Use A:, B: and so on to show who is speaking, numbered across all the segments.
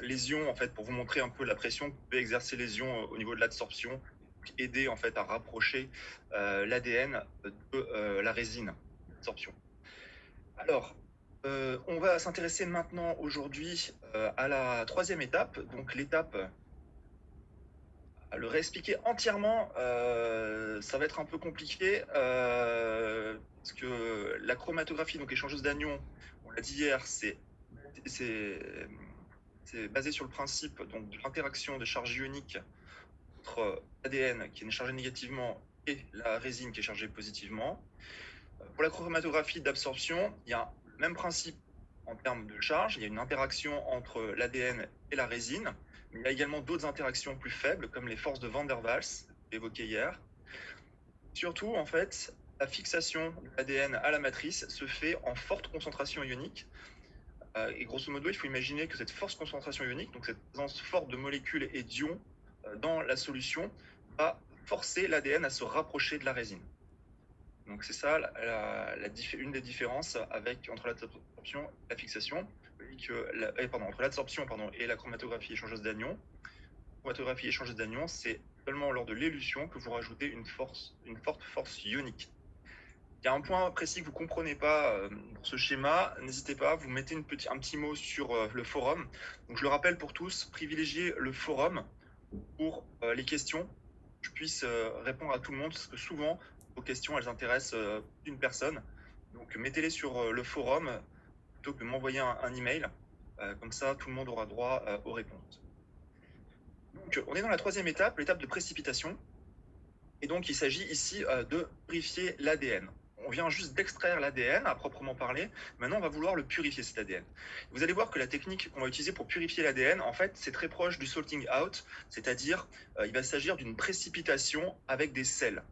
A: les ions, en fait, pour vous montrer un peu la pression que peut exercer les ions au niveau de l'absorption, aider en fait à rapprocher l'ADN de la résine d'absorption. Alors, on va s'intéresser maintenant aujourd'hui à la troisième étape, donc l'étape à le réexpliquer entièrement, ça va être un peu compliqué, parce que la chromatographie, donc échangeuse d'anions, on l'a dit hier, c'est, c'est basé sur le principe donc, de l'interaction des charges ioniques entre l'ADN qui est chargé négativement et la résine qui est chargée positivement. Pour la chromatographie d'absorption, il y a le même principe en termes de charge, il y a une interaction entre l'ADN et la résine, mais il y a également d'autres interactions plus faibles, comme les forces de Van der Waals, évoquées hier. Surtout, en fait, la fixation de l'ADN à la matrice se fait en forte concentration ionique. Et grosso modo, il faut imaginer que cette forte concentration ionique, donc cette présence forte de molécules et d'ions dans la solution, va forcer l'ADN à se rapprocher de la résine. Donc c'est ça une des différences entre l'absorption et la fixation. Entre l'absorption et la chromatographie échangeuse d'anions. La chromatographie échangeuse d'anions, c'est seulement lors de l'élution que vous rajoutez une forte force ionique. Il y a un point précis que vous ne comprenez pas dans ce schéma, n'hésitez pas, vous mettez un petit mot sur le forum. Donc je le rappelle pour tous, privilégiez le forum pour les questions, que je puisse répondre à tout le monde, parce que souvent, vos questions, elles intéressent une personne. Donc, mettez-les sur le forum plutôt que de m'envoyer un email. Comme ça, tout le monde aura droit aux réponses. Donc, on est dans la troisième étape, l'étape de précipitation. Et donc, il s'agit ici de purifier l'ADN. On vient juste d'extraire l'ADN à proprement parler. Maintenant, on va vouloir le purifier, cet ADN. Vous allez voir que la technique qu'on va utiliser pour purifier l'ADN, en fait, c'est très proche du salting out, c'est-à-dire il va s'agir d'une précipitation avec des sels.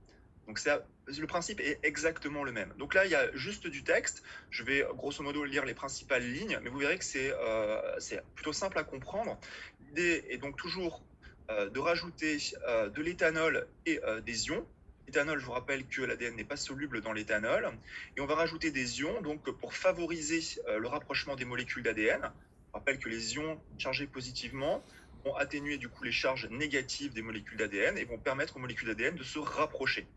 A: Donc le principe est exactement le même. Donc là, il y a juste du texte. Je vais grosso modo lire les principales lignes, mais vous verrez que c'est plutôt simple à comprendre. L'idée est donc toujours de rajouter de l'éthanol et des ions. L'éthanol, je vous rappelle que l'ADN n'est pas soluble dans l'éthanol. Et on va rajouter des ions donc, pour favoriser le rapprochement des molécules d'ADN. Je rappelle que les ions chargés positivement vont atténuer du coup les charges négatives des molécules d'ADN et vont permettre aux molécules d'ADN de se rapprocher.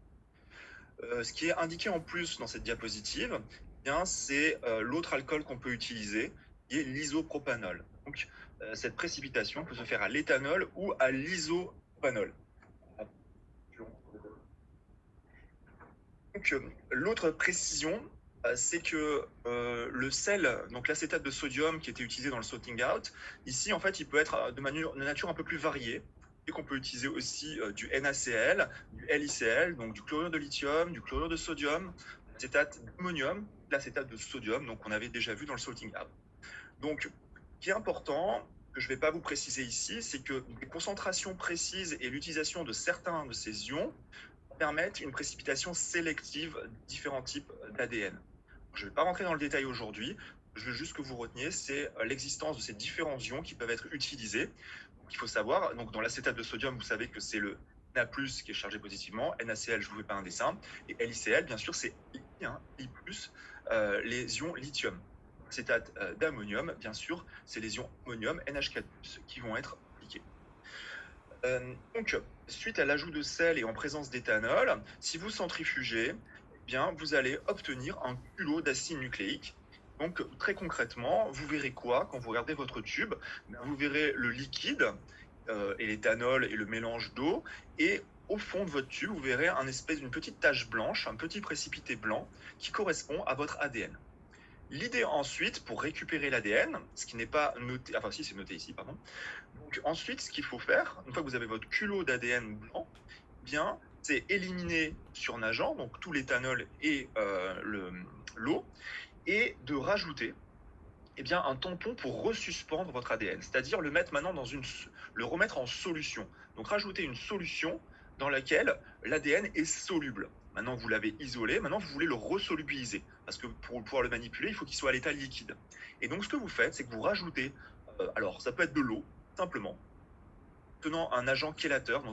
A: Ce qui est indiqué en plus dans cette diapositive, eh bien, c'est l'autre alcool qu'on peut utiliser, qui est l'isopropanol. Donc, cette précipitation peut se faire à l'éthanol ou à l'isopropanol. Donc, l'autre précision, c'est que le sel, donc l'acétate de sodium qui était utilisé dans le sorting out, ici, en fait, il peut être de nature un peu plus variée. Et qu'on peut utiliser aussi du NaCl, du LiCl, donc du chlorure de lithium, du chlorure de sodium, l'acétate d'ammonium, l'acétate de sodium, donc on avait déjà vu dans le salting out. Donc, ce qui est important, que je ne vais pas vous préciser ici, c'est que les concentrations précises et l'utilisation de certains de ces ions permettent une précipitation sélective de différents types d'ADN. Je ne vais pas rentrer dans le détail aujourd'hui, je veux juste que vous reteniez, c'est l'existence de ces différents ions qui peuvent être utilisés. Donc, il faut savoir, donc dans l'acétate de sodium, vous savez que c'est le Na+, qui est chargé positivement, NaCl, je ne vous fais pas un dessin, et LiCl, bien sûr, c'est Li, Li+, les ions lithium. Acétate d'ammonium, bien sûr, c'est les ions ammonium, NH4+, qui vont être appliqués. Donc, suite à l'ajout de sel et en présence d'éthanol, si vous centrifugez, eh bien, vous allez obtenir un culot d'acide nucléique. Donc, très concrètement, vous verrez quoi quand vous regardez votre tube? Vous verrez le liquide et l'éthanol et le mélange d'eau. Et au fond de votre tube, vous verrez une petite tache blanche, un petit précipité blanc qui correspond à votre ADN. L'idée ensuite, pour récupérer l'ADN, ce qui n'est pas noté, enfin si c'est noté ici, pardon. Donc ensuite, ce qu'il faut faire, une fois que vous avez votre culot d'ADN blanc, bien, c'est éliminer surnageant, donc tout l'éthanol et l'eau, et de rajouter bien, un tampon pour resuspendre votre ADN, c'est-à-dire le mettre maintenant le remettre en solution. Donc rajouter une solution dans laquelle l'ADN est soluble. Maintenant, vous l'avez isolé, maintenant vous voulez le resolubiliser, parce que pour pouvoir le manipuler, il faut qu'il soit à l'état liquide. Et donc ce que vous faites, c'est que vous rajoutez, alors ça peut être de l'eau, simplement, tenant un agent chélateur.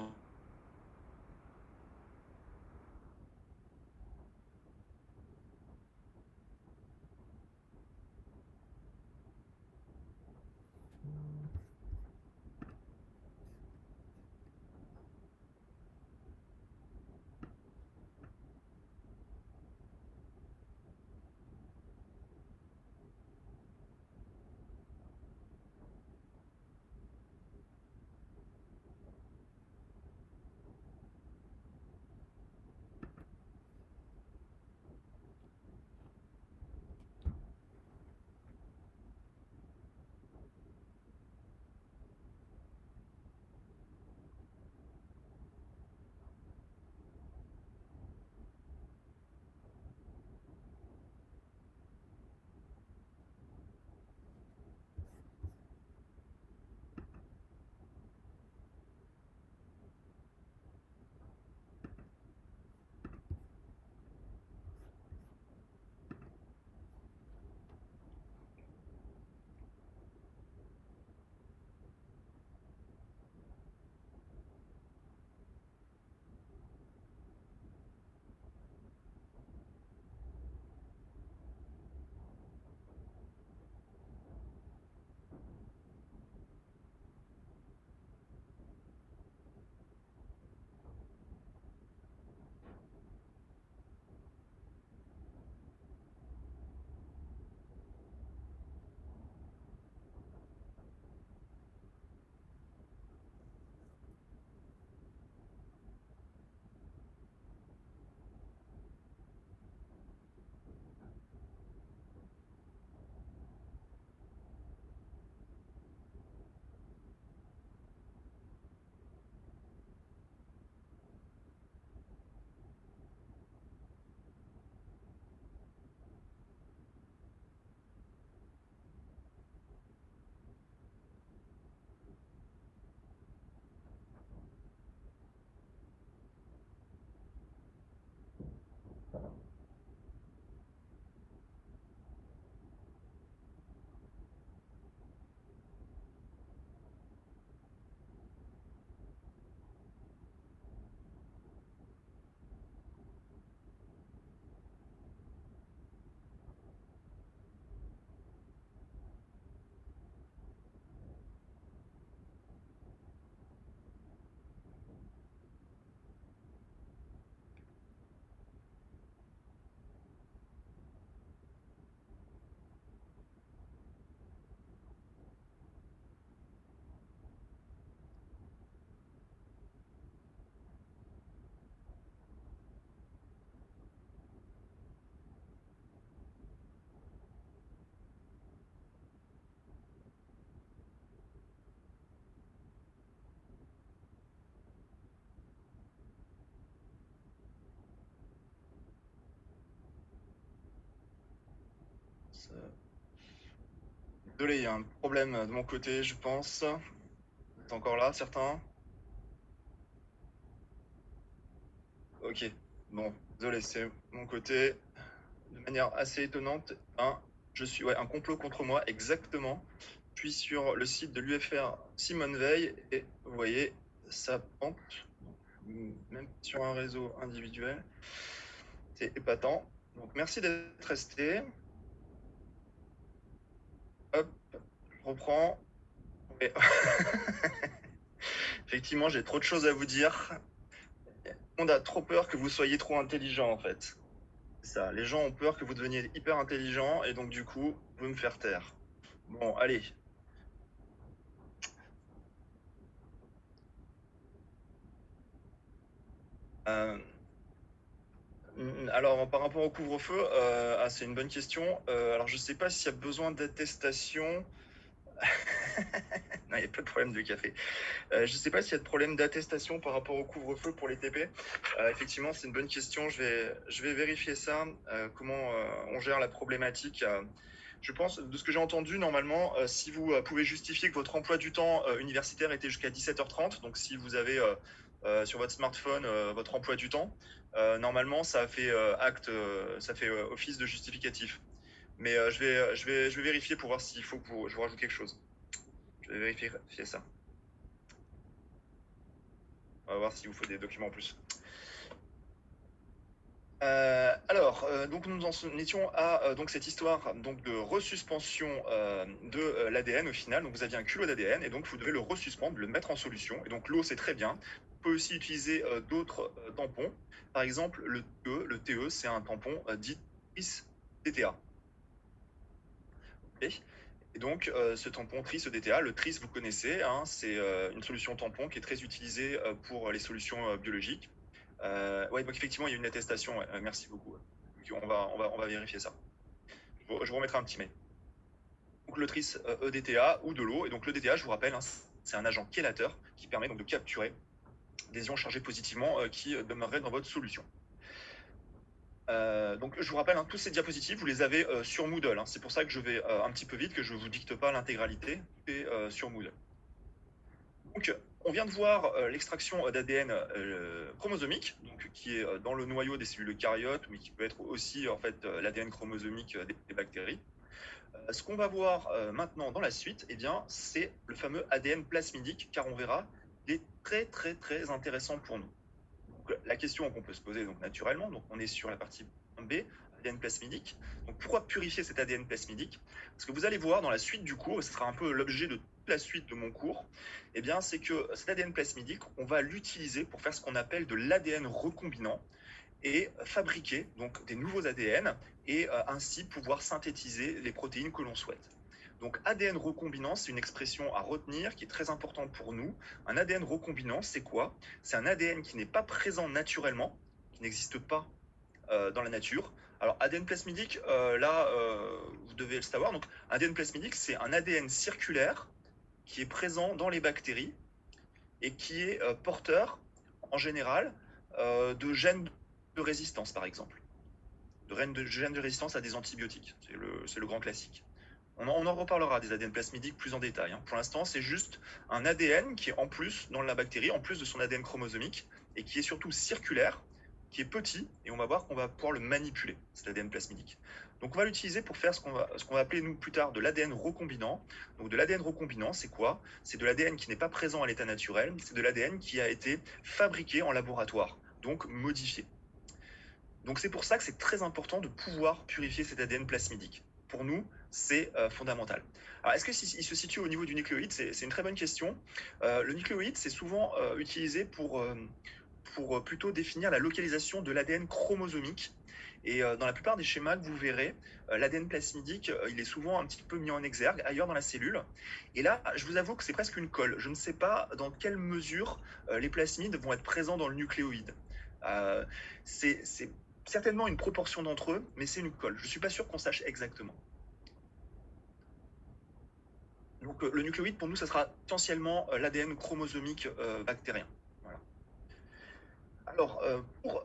A: Désolé, il y a un problème de mon côté, je pense. Vous êtes encore là, certains? Ok, bon, désolé, c'est mon côté. De manière assez étonnante, un complot contre moi, exactement. Je suis sur le site de l'UFR Simone Veil et vous voyez, ça pente, même sur un réseau individuel. C'est épatant. Donc merci d'être resté. Hop, je reprends. Et... Effectivement, j'ai trop de choses à vous dire. On a trop peur que vous soyez trop intelligent en fait. C'est ça, les gens ont peur que vous deveniez hyper intelligent et donc du coup, vous me faire taire. Bon, allez. Euh, Alors, par rapport au couvre-feu, c'est une bonne question. Alors, je ne sais pas s'il y a besoin d'attestation. Non, il n'y a pas de problème de café. Je ne sais pas s'il y a de problème d'attestation par rapport au couvre-feu pour les TP. Effectivement, c'est une bonne question. Je vais vérifier ça. Comment on gère la problématique. Je pense, de ce que j'ai entendu, normalement, si vous pouvez justifier que votre emploi du temps universitaire était jusqu'à 17h30, donc si vous avez sur votre smartphone votre emploi du temps, normalement, ça fait ça fait office de justificatif. Mais je vais vérifier pour voir s'il faut que je vous rajoute quelque chose. Je vais vérifier ça. On va voir s'il vous faut des documents en plus. Donc nous en étions à donc cette histoire donc de resuspension de l'ADN au final. Donc vous aviez un culot d'ADN et donc vous devez le resuspendre, le mettre en solution. Et donc l'eau c'est très bien. Vous pouvez aussi utiliser d'autres tampons. Par exemple le TE c'est un tampon dit TRIS DTA. Okay. Et donc ce tampon TRIS DTA, le TRIS vous connaissez, hein, c'est une solution tampon qui est très utilisée pour les solutions biologiques. Ouais, donc effectivement, il y a une attestation. Ouais. Merci beaucoup. On va vérifier ça. Je vous remettrai un petit mail. Donc le tris EDTA ou de l'eau. Et donc le DTA, je vous rappelle, hein, c'est un agent chélateur qui permet donc de capturer des ions chargés positivement qui demeureraient dans votre solution. Donc je vous rappelle, hein, tous ces diapositives, vous les avez sur Moodle. Hein. C'est pour ça que je vais un petit peu vite, que je ne vous dicte pas l'intégralité. C'est sur Moodle. Donc, on vient de voir l'extraction d'ADN chromosomique, donc, qui est dans le noyau des cellules eucaryotes, mais qui peut être aussi en fait l'ADN chromosomique des bactéries. Ce qu'on va voir maintenant dans la suite, eh bien, c'est le fameux ADN plasmidique, car on verra, il est très très très intéressant pour nous. Donc, la question qu'on peut se poser donc, naturellement, donc on est sur la partie B, ADN plasmidique. Donc pourquoi purifier cet ADN plasmidique? Parce que vous allez voir dans la suite du cours, et ce sera un peu l'objet de toute la suite de mon cours, eh bien, c'est que cet ADN plasmidique, on va l'utiliser pour faire ce qu'on appelle de l'ADN recombinant et fabriquer donc des nouveaux ADN et ainsi pouvoir synthétiser les protéines que l'on souhaite. Donc ADN recombinant, c'est une expression à retenir qui est très importante pour nous. Un ADN recombinant, c'est quoi? C'est un ADN qui n'est pas présent naturellement, qui n'existe pas dans la nature. Alors ADN plasmidique, vous devez le savoir. Donc ADN plasmidique, c'est un ADN circulaire qui est présent dans les bactéries et qui est porteur, en général, de gènes de résistance, par exemple. Gènes de résistance à des antibiotiques. C'est le grand classique. On en reparlera des ADN plasmidiques plus en détail. Hein. Pour l'instant, c'est juste un ADN qui est en plus dans la bactérie, en plus de son ADN chromosomique, et qui est surtout circulaire, qui est petit, et on va voir qu'on va pouvoir le manipuler, cet ADN plasmidique. Donc on va l'utiliser pour faire ce qu'on va appeler nous plus tard de l'ADN recombinant. Donc de l'ADN recombinant, c'est quoi? C'est de l'ADN qui n'est pas présent à l'état naturel, c'est de l'ADN qui a été fabriqué en laboratoire, donc modifié. Donc c'est pour ça que c'est très important de pouvoir purifier cet ADN plasmidique. Pour nous, c'est fondamental. Alors est-ce qu'il se situe au niveau du nucléoïde? C'est une très bonne question. Le nucléoïde, c'est souvent utilisé pour plutôt définir la localisation de l'ADN chromosomique. Et dans la plupart des schémas que vous verrez, l'ADN plasmidique, il est souvent un petit peu mis en exergue ailleurs dans la cellule. Et là, je vous avoue que c'est presque une colle. Je ne sais pas dans quelle mesure les plasmides vont être présents dans le nucléoïde. C'est certainement une proportion d'entre eux, mais c'est une colle. Je ne suis pas sûr qu'on sache exactement. Donc le nucléoïde, pour nous, ça sera essentiellement l'ADN chromosomique bactérien. Voilà. Alors, pour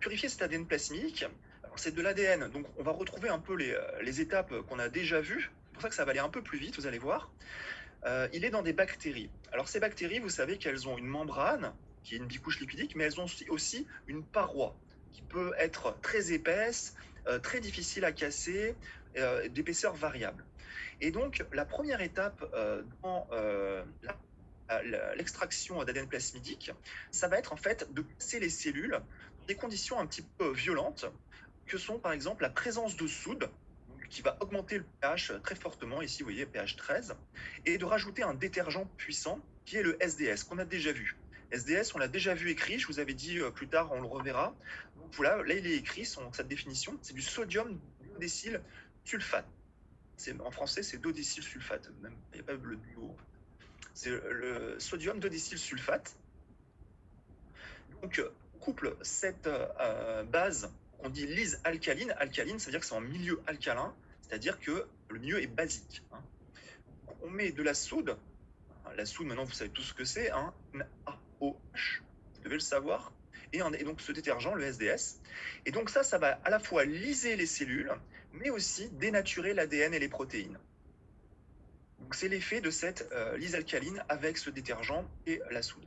A: purifier cet ADN plasmidique, C'est de l'ADN, donc on va retrouver un peu les étapes qu'on a déjà vues. C'est pour ça que ça va aller un peu plus vite, vous allez voir. Il est dans des bactéries. Alors ces bactéries, vous savez qu'elles ont une membrane, qui est une bicouche lipidique, mais elles ont aussi une paroi, qui peut être très épaisse, très difficile à casser, d'épaisseur variable. Et donc la première étape dans l'extraction d'ADN plasmidique, ça va être en fait de casser les cellules dans des conditions un petit peu violentes, que sont par exemple la présence de soude, qui va augmenter le pH très fortement, ici vous voyez pH 13, et de rajouter un détergent puissant qui est le SDS, qu'on a déjà vu. SDS, on l'a déjà vu écrit, je vous avais dit plus tard, on le reverra. Donc voilà, là il est écrit, sa définition, c'est du sodium iodécyl sulfate. En français, c'est dodécyl sulfate, même, il n'y a pas le duo. C'est le sodium dodécyl sulfate. Donc, on couple cette base qu'on dit lyse alcaline. Alcaline, ça veut dire que c'est en milieu alcalin, c'est-à-dire que le milieu est basique. On met de la soude. La soude, maintenant, vous savez tout ce que c'est, un AOH, vous devez le savoir. Et donc ce détergent, le SDS. Et donc ça va à la fois liser les cellules, mais aussi dénaturer l'ADN et les protéines. Donc c'est l'effet de cette lyse alcaline avec ce détergent et la soude.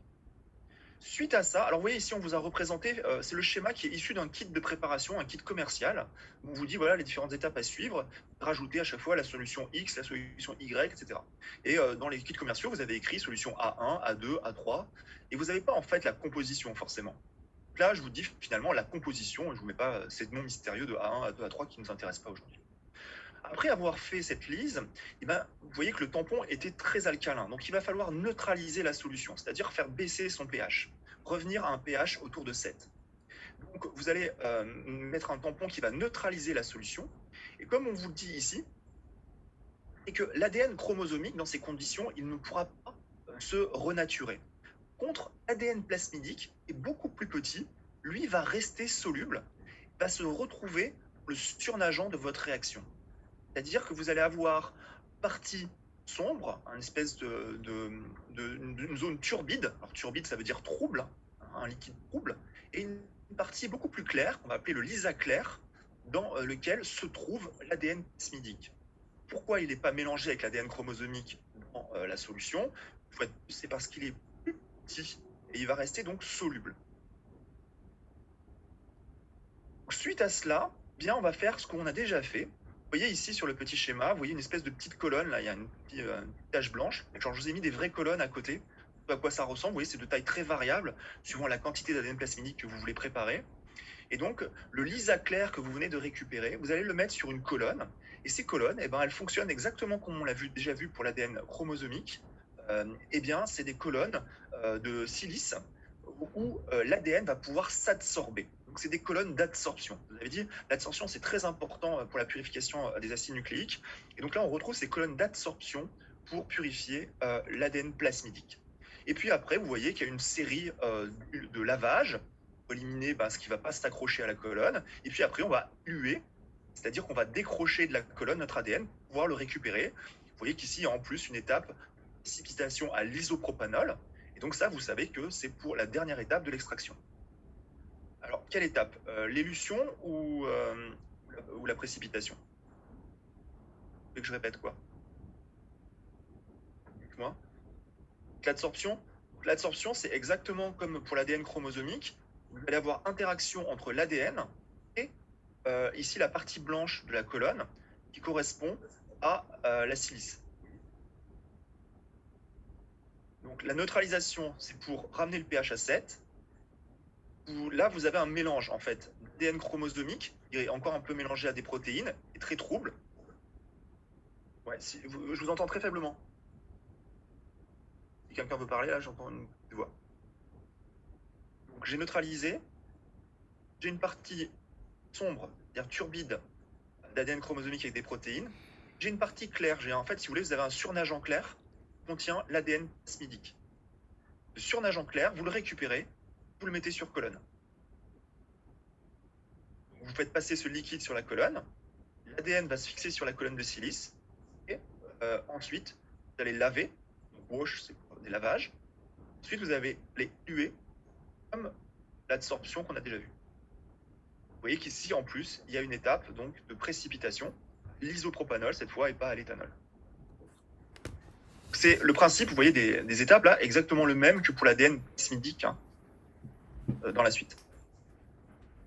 A: Suite à ça, alors vous voyez ici on vous a représenté, c'est le schéma qui est issu d'un kit de préparation, un kit commercial, où on vous dit voilà les différentes étapes à suivre, rajouter à chaque fois la solution X, la solution Y, etc. Et dans les kits commerciaux, vous avez écrit solution A1, A2, A3, et vous n'avez pas en fait la composition forcément. Donc là, je vous dis finalement la composition, je ne vous mets pas ces noms mystérieux de A1, A2, A3 qui ne nous intéressent pas aujourd'hui. Après avoir fait cette lise, eh ben, vous voyez que le tampon était très alcalin. Donc il va falloir neutraliser la solution, c'est-à-dire faire baisser son pH, revenir à un pH autour de 7. Donc vous allez mettre un tampon qui va neutraliser la solution. Et comme on vous le dit ici, c'est que l'ADN chromosomique, dans ces conditions, il ne pourra pas se renaturer. Contre, l'ADN plasmidique est beaucoup plus petit, lui va rester soluble, va se retrouver le surnageant de votre réaction. C'est-à-dire que vous allez avoir partie sombre, une espèce d'une zone turbide. Alors turbide, ça veut dire trouble, un liquide trouble, et une partie beaucoup plus claire, qu'on va appeler le lisa clair, dans lequel se trouve l'ADN plasmidique. Pourquoi il n'est pas mélangé avec l'ADN chromosomique dans la solution? C'est parce qu'il est plus petit et il va rester donc soluble. Suite à cela, bien, on va faire ce qu'on a déjà fait. Vous voyez ici sur le petit schéma, vous voyez une espèce de petite colonne, là il y a une tache blanche. Genre, je vous ai mis des vraies colonnes à côté. À quoi ça ressemble, vous voyez, c'est de taille très variable, suivant la quantité d'ADN plasmidique que vous voulez préparer. Et donc, le lisa clair que vous venez de récupérer, vous allez le mettre sur une colonne. Et ces colonnes, eh ben, elles fonctionnent exactement comme on l'a déjà vu pour l'ADN chromosomique. Eh bien, c'est des colonnes de silice où l'ADN va pouvoir s'absorber. Donc, c'est des colonnes d'adsorption. Vous avez dit, l'adsorption, c'est très important pour la purification des acides nucléiques. Et donc là, on retrouve ces colonnes d'adsorption pour purifier l'ADN plasmidique. Et puis après, vous voyez qu'il y a une série de lavages pour éliminer ce qui ne va pas s'accrocher à la colonne. Et puis après, on va huer, c'est-à-dire qu'on va décrocher de la colonne notre ADN pour pouvoir le récupérer. Vous voyez qu'ici, il y a en plus une étape de précipitation à l'isopropanol. Et donc ça, vous savez que c'est pour la dernière étape de l'extraction. Alors, quelle étape? L'élution ou la précipitation? Vous voulez que je répète quoi? Dites-moi. L'adsorption? L'adsorption, c'est exactement comme pour l'ADN chromosomique. Vous allez avoir interaction entre l'ADN et ici la partie blanche de la colonne qui correspond à la silice. Donc la neutralisation, c'est pour ramener le pH à 7. Là, vous avez un mélange en fait d'ADN chromosomique, qui est encore un peu mélangé à des protéines, et très trouble. Ouais, je vous entends très faiblement. Si quelqu'un veut parler, là, j'entends une voix. Donc j'ai neutralisé. J'ai une partie sombre, c'est-à-dire turbide, d'ADN chromosomique avec des protéines. J'ai une partie claire. En fait, si vous voulez, vous avez un surnageant clair qui contient l'ADN plasmidique. Le surnageant clair, vous le récupérez, vous le mettez sur colonne. Vous faites passer ce liquide sur la colonne. L'ADN va se fixer sur la colonne de silice. Et ensuite, vous allez laver. Donc, wash, c'est pour des lavages. Ensuite, vous allez les huer comme l'adsorption qu'on a déjà vue. voyez qu'ici, en plus, il y a une étape donc, de précipitation, l'isopropanol cette fois et pas à l'éthanol. C'est le principe, vous voyez, des étapes là, exactement le même que pour l'ADN plasmidique dans la suite.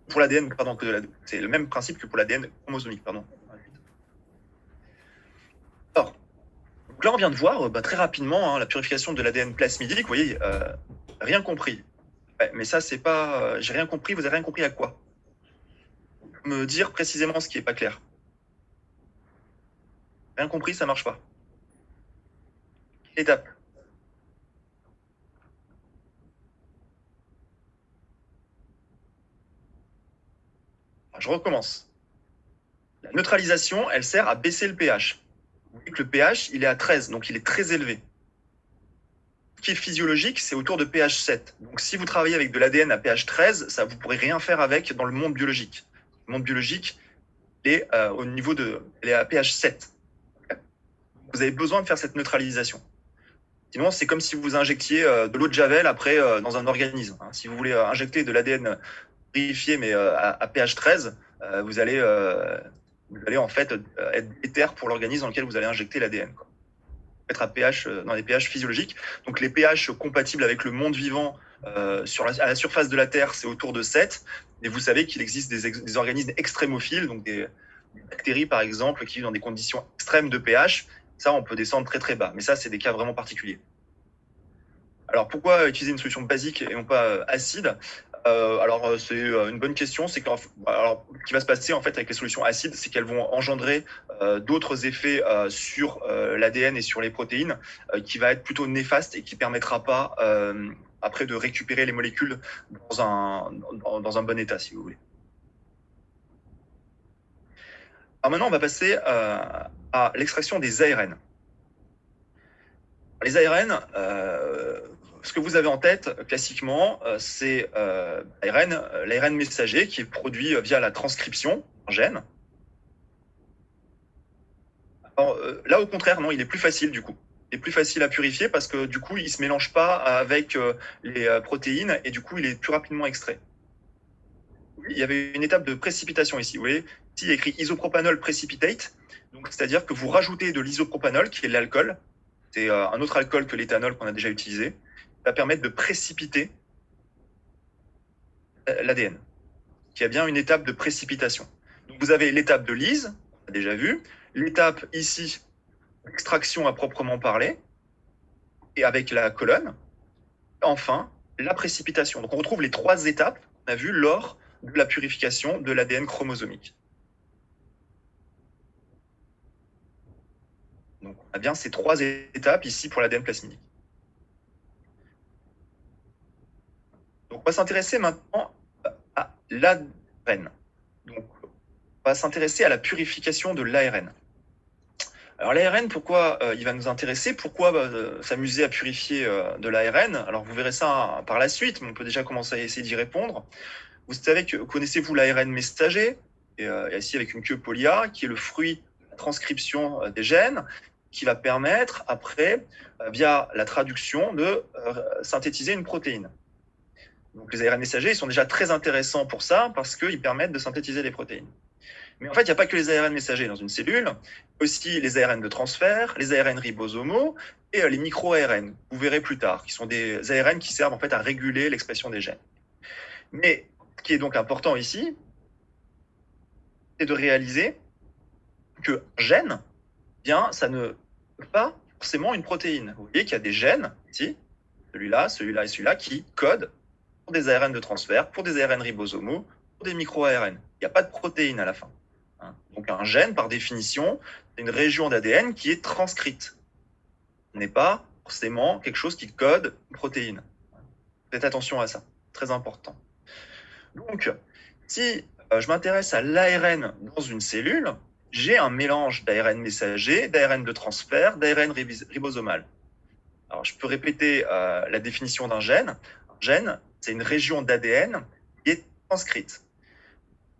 A: Pour l'ADN, pardon, c'est le même principe que pour l'ADN chromosomique, pardon. Alors, donc là, on vient de voir très rapidement la purification de l'ADN plasmidique. Vous voyez, rien compris. Ouais, mais ça, c'est pas. J'ai rien compris. Vous avez rien compris à quoi? Me dire précisément ce qui est pas clair. Rien compris, ça marche pas. Étape. Alors, je recommence. La neutralisation, elle sert à baisser le pH. Vous voyez que le pH, il est à 13, donc il est très élevé. Ce qui est physiologique, c'est autour de pH 7. Donc si vous travaillez avec de l'ADN à pH 13, ça, vous ne pourrez rien faire avec dans le monde biologique. Le monde biologique est au niveau elle est à pH 7. Vous avez besoin de faire cette neutralisation. Sinon, c'est comme si vous injectiez de l'eau de Javel après dans un organisme. Si vous voulez injecter de l'ADN purifié mais à pH 13, vous allez en fait être déter pour l'organisme dans lequel vous allez injecter l'ADN. Être à pH, dans des pH physiologiques. Donc les pH compatibles avec le monde vivant à la surface de la Terre, c'est autour de 7. Et vous savez qu'il existe des organismes extrémophiles, donc des bactéries par exemple, qui vivent dans des conditions extrêmes de pH. Ça, on peut descendre très très bas. Mais ça, c'est des cas vraiment particuliers. Alors pourquoi utiliser une solution basique et non pas acide? Alors c'est une bonne question. C'est alors ce qui va se passer en fait avec les solutions acides, c'est qu'elles vont engendrer d'autres effets sur l'ADN et sur les protéines, qui va être plutôt néfaste et qui permettra pas après de récupérer les molécules dans un bon état, si vous voulez. Alors maintenant, on va passer à l'extraction des ARN. Les ARN, ce que vous avez en tête classiquement, c'est l'ARN messager qui est produit via la transcription en gène. Alors, là, au contraire, non, il est plus facile du coup. Il est plus facile à purifier parce que du coup, il ne se mélange pas avec les protéines et du coup, il est plus rapidement extrait. Il y avait une étape de précipitation ici. Vous voyez, ici, il y a écrit isopropanol precipitate. Donc, c'est-à-dire que vous rajoutez de l'isopropanol, qui est l'alcool. C'est un autre alcool que l'éthanol qu'on a déjà utilisé. Va permettre de précipiter l'ADN, qui a bien une étape de précipitation. Donc, vous avez l'étape de lyse, on a déjà vu, l'étape ici, extraction à proprement parler, et avec la colonne, enfin, la précipitation. Donc, on retrouve les trois étapes qu'on a vues lors de la purification de l'ADN chromosomique. Donc, on a bien ces trois étapes ici pour l'ADN plasmidique. Donc, on va s'intéresser maintenant à l'ARN. Donc, on va s'intéresser à la purification de l'ARN. Alors, l'ARN, pourquoi il va nous intéresser? Pourquoi s'amuser à purifier de l'ARN? Alors, vous verrez ça par la suite, mais on peut déjà commencer à essayer d'y répondre. Vous savez connaissez-vous l'ARN messager? Et ici, avec une queue poly-A, qui est le fruit de la transcription des gènes, qui va permettre, après, via la traduction, de synthétiser une protéine. Donc, les ARN messagers, ils sont déjà très intéressants pour ça, parce qu'ils permettent de synthétiser les protéines. Mais en fait, il n'y a pas que les ARN messagers dans une cellule, aussi les ARN de transfert, les ARN ribosomaux et les micro-ARN, vous verrez plus tard, qui sont des ARN qui servent en fait à réguler l'expression des gènes. Mais ce qui est donc important ici, c'est de réaliser qu'un gène, bien, ça ne peut pas forcément une protéine. Vous voyez qu'il y a des gènes, ici, celui-là, celui-là et celui-là, qui codent pour des ARN de transfert, pour des ARN ribosomaux, pour des micro-ARN. Il n'y a pas de protéine à la fin. Donc un gène, par définition, c'est une région d'ADN qui est transcrite. Ce n'est pas forcément quelque chose qui code une protéine. Faites attention à ça, très important. Donc, si je m'intéresse à l'ARN dans une cellule, j'ai un mélange d'ARN messager, d'ARN de transfert, d'ARN ribosomal. Alors, je peux répéter la définition d'un gène. Un gène, c'est une région d'ADN qui est transcrite.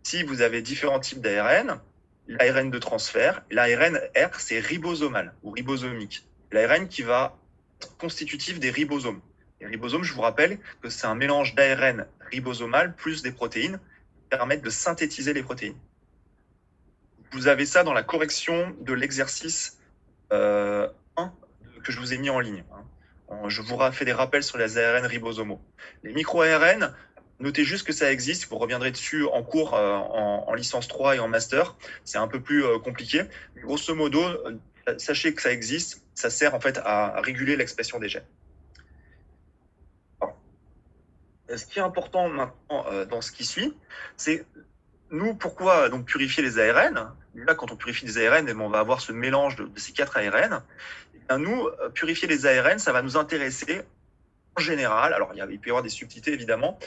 A: Si vous avez différents types d'ARN, l'ARN de transfert, l'ARN R, c'est ribosomal ou ribosomique. L'ARN qui va être constitutif des ribosomes. Les ribosomes, je vous rappelle que c'est un mélange d'ARN ribosomal plus des protéines permettent de synthétiser les protéines. Vous avez ça dans la correction de l'exercice 1 que je vous ai mis en ligne. Je vous fais des rappels sur les ARN ribosomaux. Les micro-ARN, notez juste que ça existe. Vous reviendrez dessus en cours en licence 3 et en master. C'est un peu plus compliqué. Mais grosso modo, sachez que ça existe. Ça sert en fait à réguler l'expression des gènes. Alors, ce qui est important maintenant dans ce qui suit, c'est nous, pourquoi donc purifier les ARN? Là, quand on purifie des ARN, on va avoir ce mélange de ces 4 ARN. Et bien, nous, purifier les ARN, ça va nous intéresser en général. Alors, il peut y avoir des subtilités, évidemment.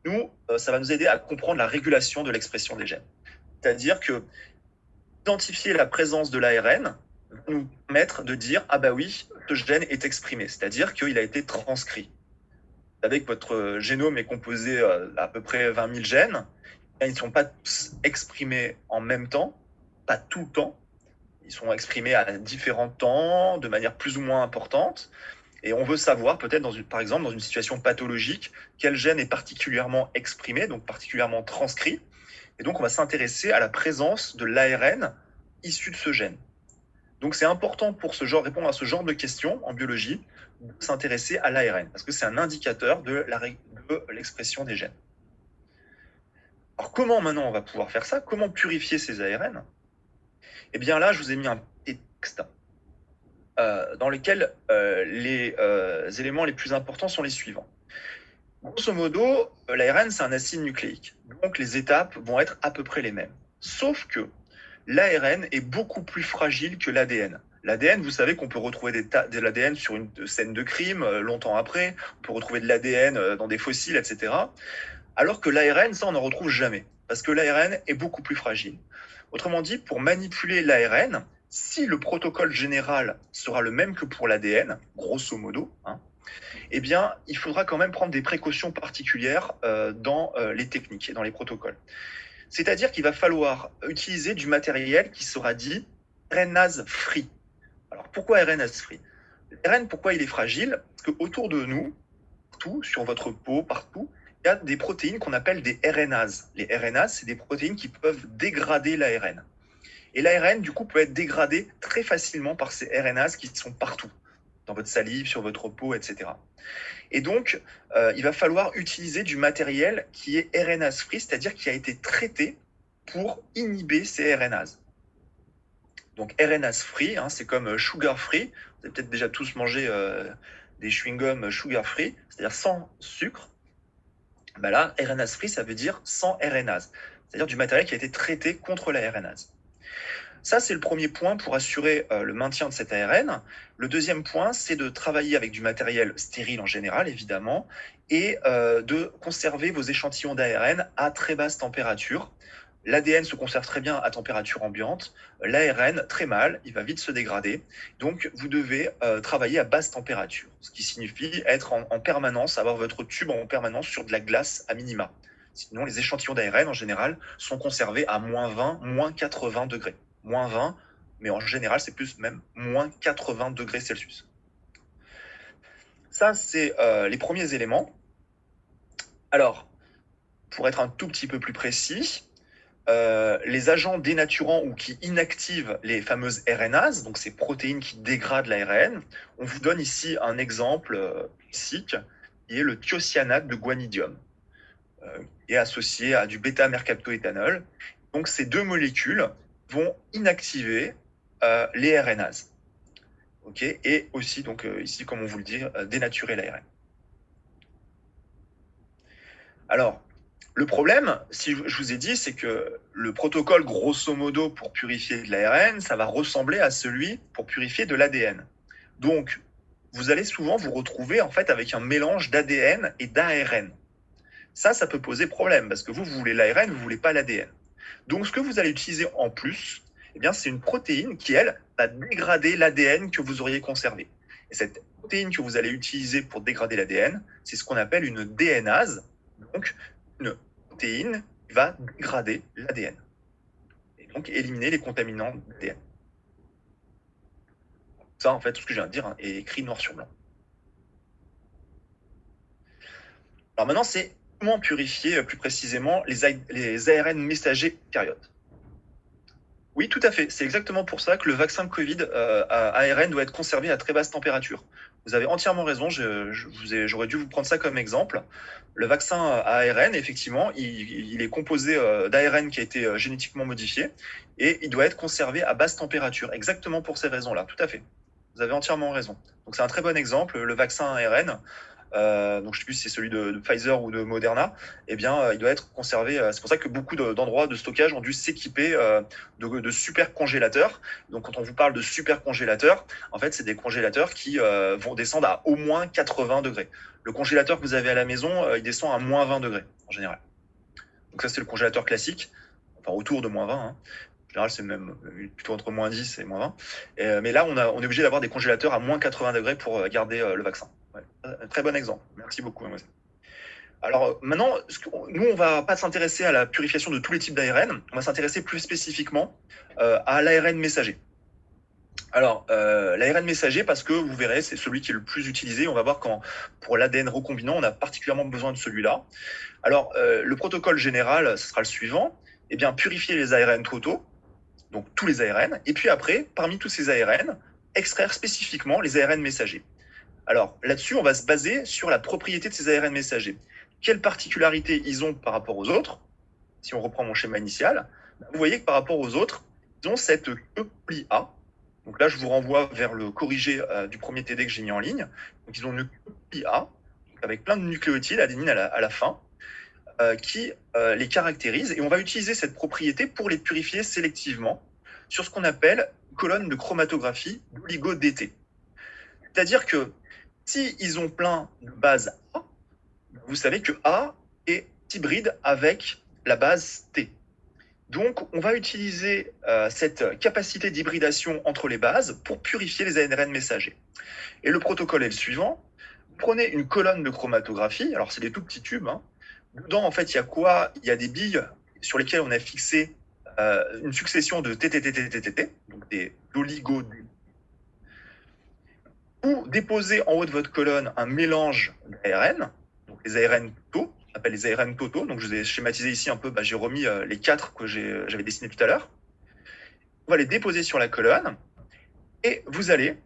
A: Nous, ça va nous aider à comprendre la régulation de l'expression des gènes. C'est-à-dire que identifier la présence de l'ARN va nous permettre de dire « Ah bah oui, ce gène est exprimé », c'est-à-dire qu'il a été transcrit. Vous savez que votre génome est composé d'à peu près 20 000 gènes. Ils ne sont pas tous exprimés en même temps, pas tout le temps. Ils sont exprimés à différents temps, de manière plus ou moins importante. Et on veut savoir, peut-être, par exemple, dans une situation pathologique, quel gène est particulièrement exprimé, donc particulièrement transcrit. Et donc, on va s'intéresser à la présence de l'ARN issu de ce gène. Donc, c'est important pour répondre à ce genre de questions en biologie, de s'intéresser à l'ARN, parce que c'est un indicateur de l'expression des gènes. Alors, comment maintenant on va pouvoir faire ça? Comment purifier ces ARN? Eh bien là, je vous ai mis un petit texte dans lequel les éléments les plus importants sont les suivants. Grosso modo, l'ARN, c'est un acide nucléique. Donc, les étapes vont être à peu près les mêmes. Sauf que l'ARN est beaucoup plus fragile que l'ADN. L'ADN, vous savez qu'on peut retrouver de l'ADN sur une scène de crime longtemps après. On peut retrouver de l'ADN dans des fossiles, etc. Alors que l'ARN, ça, on n'en retrouve jamais. Parce que l'ARN est beaucoup plus fragile. Autrement dit, pour manipuler l'ARN, si le protocole général sera le même que pour l'ADN, grosso modo, eh bien, il faudra quand même prendre des précautions particulières dans les techniques et dans les protocoles. C'est-à-dire qu'il va falloir utiliser du matériel qui sera dit RNase free. Alors, pourquoi RNase free? L'ARN, pourquoi il est fragile? Parce qu'autour de nous, partout, sur votre peau, partout, il y a des protéines qu'on appelle des RNases. Les RNases, c'est des protéines qui peuvent dégrader l'ARN. Et l'ARN, du coup, peut être dégradé très facilement par ces RNases qui sont partout, dans votre salive, sur votre peau, etc. Et donc, il va falloir utiliser du matériel qui est RNase free, c'est-à-dire qui a été traité pour inhiber ces RNases. Donc, RNase free, c'est comme sugar free. Vous avez peut-être déjà tous mangé des chewing-gums sugar free, c'est-à-dire sans sucre. Ben là, RNase free, ça veut dire sans RNase, c'est-à-dire du matériel qui a été traité contre la RNase. Ça, c'est le premier point pour assurer le maintien de cet ARN. Le deuxième point, c'est de travailler avec du matériel stérile en général, évidemment, et de conserver vos échantillons d'ARN à très basse température. L'ADN se conserve très bien à température ambiante, l'ARN très mal, il va vite se dégrader. Donc, vous devez travailler à basse température, ce qui signifie être en permanence, avoir votre tube en permanence sur de la glace à minima. Sinon, les échantillons d'ARN, en général, sont conservés à moins 20, moins 80 degrés. Moins 20, mais en général, c'est plus même moins 80 degrés Celsius. Ça, c'est les premiers éléments. Alors, pour être un tout petit peu plus précis, les agents dénaturants ou qui inactivent les fameuses RNases, donc ces protéines qui dégradent l'ARN, on vous donne ici un exemple classique qui est le thiocyanate de guanidium, qui est associé à du bêta-mercaptoéthanol. Donc ces deux molécules vont inactiver les RNases. Okay, et aussi, donc ici, comme on vous le dit, dénaturer l'ARN. Alors, le problème, si je vous ai dit, c'est que le protocole, grosso modo, pour purifier de l'ARN, ça va ressembler à celui pour purifier de l'ADN. Donc, vous allez souvent vous retrouver en fait avec un mélange d'ADN et d'ARN. Ça peut poser problème parce que vous voulez l'ARN, vous ne voulez pas l'ADN. Donc, ce que vous allez utiliser en plus, eh bien, c'est une protéine qui, elle, va dégrader l'ADN que vous auriez conservé. Et cette protéine que vous allez utiliser pour dégrader l'ADN, c'est ce qu'on appelle une DNase, donc une protéine qui va dégrader l'ADN et donc éliminer les contaminants de l'ADN. Ça, en fait, tout ce que je viens de dire est écrit noir sur blanc. Alors maintenant, c'est Comment purifier plus précisément les ARN messagers eucaryotes? Oui, tout à fait. C'est exactement pour ça que le vaccin Covid à ARN doit être conservé à très basse température. Vous avez entièrement raison, j'aurais dû vous prendre ça comme exemple. Le vaccin à ARN, effectivement, il est composé d'ARN qui a été génétiquement modifié et il doit être conservé à basse température, exactement pour ces raisons-là, tout à fait. Vous avez entièrement raison. Donc c'est un très bon exemple, le vaccin ARN. Donc je sais plus si c'est celui de Pfizer ou de Moderna, eh bien, il doit être conservé. C'est pour ça que beaucoup d'endroits de stockage ont dû s'équiper de super congélateurs. Donc quand on vous parle de super congélateurs, en fait, c'est des congélateurs qui vont descendre à au moins 80 degrés. Le congélateur que vous avez à la maison, il descend à moins 20 degrés en général. Donc ça, c'est le congélateur classique, enfin autour de moins 20. Hein. En général, c'est même plutôt entre moins 10 et moins 20. Mais là, on est obligé d'avoir des congélateurs à moins 80 degrés pour garder le vaccin. Ouais. Très bon exemple. Merci beaucoup, mademoiselle. Alors maintenant, nous, on va pas s'intéresser à la purification de tous les types d'ARN. On va s'intéresser plus spécifiquement à l'ARN messager. Alors, l'ARN messager, parce que vous verrez, c'est celui qui est le plus utilisé. On va voir quand, pour l'ADN recombinant, on a particulièrement besoin de celui-là. Alors, le protocole général, ce sera le suivant. Eh bien, purifier les ARN totaux, donc tous les ARN, et puis après, parmi tous ces ARN, extraire spécifiquement les ARN messagers. Alors là-dessus, on va se baser sur la propriété de ces ARN messagers. Quelles particularités ils ont par rapport aux autres? Si on reprend mon schéma initial, vous voyez que par rapport aux autres, ils ont cette queue pli A. Donc là, je vous renvoie vers le corrigé du premier TD que j'ai mis en ligne. Donc ils ont une queue pli A avec plein de nucléotides, adénine à la fin, qui les caractérise. Et on va utiliser cette propriété pour les purifier sélectivement sur ce qu'on appelle une colonne de chromatographie d'oligo-DT. C'est-à-dire que si ils ont plein de bases A, vous savez que A est hybride avec la base T. Donc, on va utiliser cette capacité d'hybridation entre les bases pour purifier les ARN messagers. Et le protocole est le suivant. Vous prenez une colonne de chromatographie, alors c'est des tout petits tubes. Hein. Dedans, en fait, il y a quoi? Il y a des billes sur lesquelles on a fixé une succession de TTTTTT, donc des oligos. Ou déposez en haut de votre colonne un mélange d'ARN, donc les ARN totaux, on appelle les ARN totaux. Donc je vous ai schématisé ici un peu, j'ai remis les 4 que j'avais dessinés tout à l'heure. On va les déposer sur la colonne et vous allez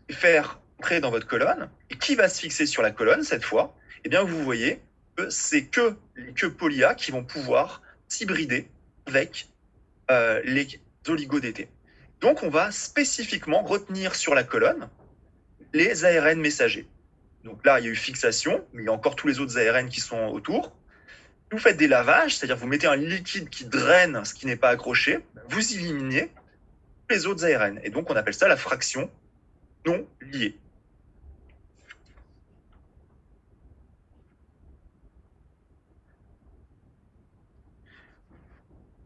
A: faire entrer dans votre colonne. Et qui va se fixer sur la colonne cette fois? Eh bien, vous voyez que c'est que les queues poly-A qui vont pouvoir s'hybrider avec les oligo-DT. Donc, on va spécifiquement retenir sur la colonne les ARN messagers. Donc là, il y a eu fixation, mais il y a encore tous les autres ARN qui sont autour. Vous faites des lavages, c'est-à-dire vous mettez un liquide qui draine ce qui n'est pas accroché, vous éliminez les autres ARN. Et donc, on appelle ça la fraction non liée.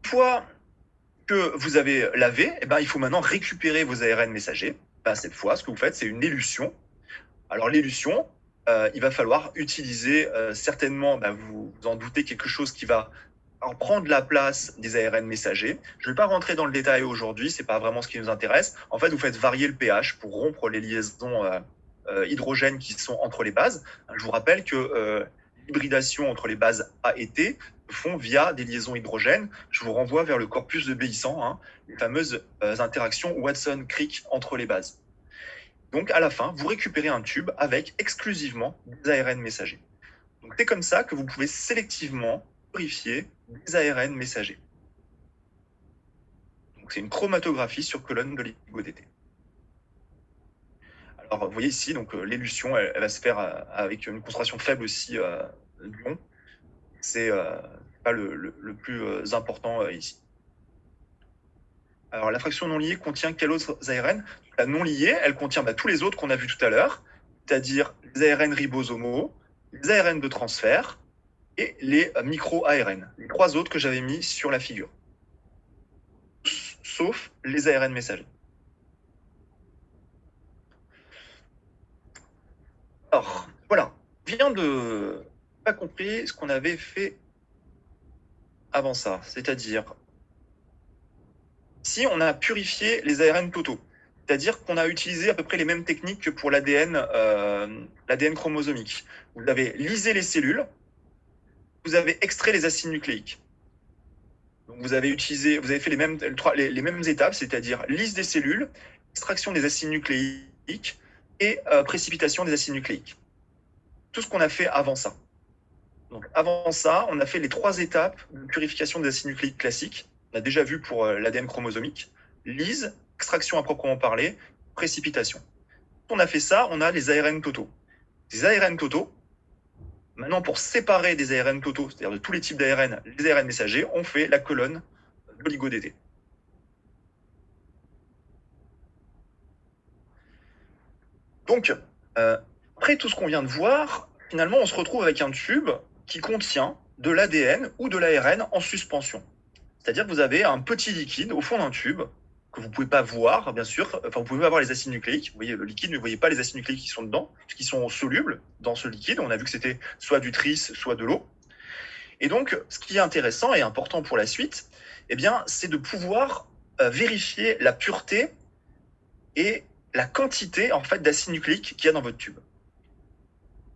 A: Une fois que vous avez lavé, eh ben, il faut maintenant récupérer vos ARN messagers. Ben, cette fois, ce que vous faites, c'est une élution. Alors l'élution, il va falloir utiliser certainement, vous en doutez, quelque chose qui va en prendre la place des ARN messagers. Je ne vais pas rentrer dans le détail aujourd'hui, c'est pas vraiment ce qui nous intéresse. En fait, vous faites varier le pH pour rompre les liaisons hydrogènes qui sont entre les bases. Je vous rappelle que l'hybridation entre les bases A et T se font via des liaisons hydrogènes. Je vous renvoie vers le corpus de Béissant, hein, les fameuses interactions Watson-Crick entre les bases. Donc, à la fin, vous récupérez un tube avec exclusivement des ARN messagers. Donc, c'est comme ça que vous pouvez sélectivement purifier des ARN messagers. Donc, c'est une chromatographie sur colonne de l'oligo-DT. Alors, vous voyez ici, donc l'élution, elle va se faire avec une concentration faible aussi d'ion. C'est pas le plus important ici. Alors, la fraction non liée contient quels autres ARN? La non liée, elle contient tous les autres qu'on a vus tout à l'heure, c'est-à-dire les ARN ribosomaux, les ARN de transfert et les micro-ARN, les 3 autres que j'avais mis sur la figure, sauf les ARN messagers. Alors, voilà, je viens de pas compris ce qu'on avait fait avant ça, c'est-à-dire si on a purifié les ARN totaux, C'est-à-dire qu'on a utilisé à peu près les mêmes techniques que pour l'ADN chromosomique. Vous avez lysé les cellules, vous avez extrait les acides nucléiques. Donc vous avez fait les mêmes étapes, c'est-à-dire lyse des cellules, extraction des acides nucléiques et précipitation des acides nucléiques. Tout ce qu'on a fait avant ça. Donc avant ça, on a fait les 3 étapes de purification des acides nucléiques classiques. On a déjà vu pour l'ADN chromosomique. Lyse, extraction à proprement parler, précipitation. Quand on a fait ça, on a les ARN totaux. Les ARN totaux, maintenant pour séparer des ARN totaux, c'est-à-dire de tous les types d'ARN, les ARN messagers, on fait la colonne d'oligo-DT. Donc, après tout ce qu'on vient de voir, finalement, on se retrouve avec un tube qui contient de l'ADN ou de l'ARN en suspension. C'est-à-dire que vous avez un petit liquide au fond d'un tube que vous ne pouvez pas voir, bien sûr. Enfin, vous pouvez voir les acides nucléiques. Vous voyez le liquide, mais vous ne voyez pas les acides nucléiques qui sont dedans, qui sont solubles dans ce liquide. On a vu que c'était soit du tris, soit de l'eau. Et donc, ce qui est intéressant et important pour la suite, eh bien, c'est de pouvoir vérifier la pureté et la quantité en fait d'acides nucléiques qu'il y a dans votre tube.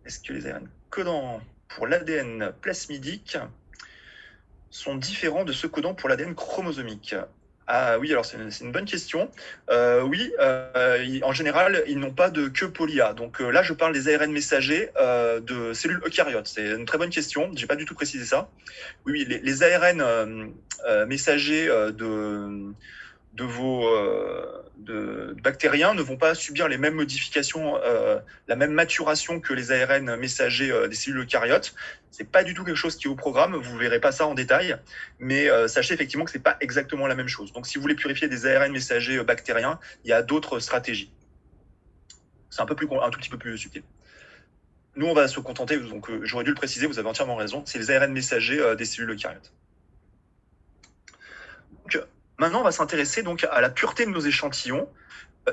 A: Est-ce que les ARN codants pour l'ADN plasmidique sont différents de ceux codants pour l'ADN chromosomique? Ah oui, alors c'est une bonne question. Oui, en général, ils n'ont pas de queue poly-A. Donc là, je parle des ARN messagers de cellules eucaryotes. C'est une très bonne question. J'ai pas du tout précisé ça. Oui, les ARN messagers de vos de bactériens ne vont pas subir les mêmes modifications, la même maturation que les ARN messagers des cellules eucaryotes. C'est pas du tout quelque chose qui est au programme, vous verrez pas ça en détail, mais sachez effectivement que c'est pas exactement la même chose. Donc si vous voulez purifier des ARN messagers bactériens, il y a d'autres stratégies. C'est un tout petit peu plus subtil. Nous, on va se contenter, donc j'aurais dû le préciser, vous avez entièrement raison, c'est les ARN messagers des cellules eucaryotes. Donc, maintenant, on va s'intéresser donc à la pureté de nos échantillons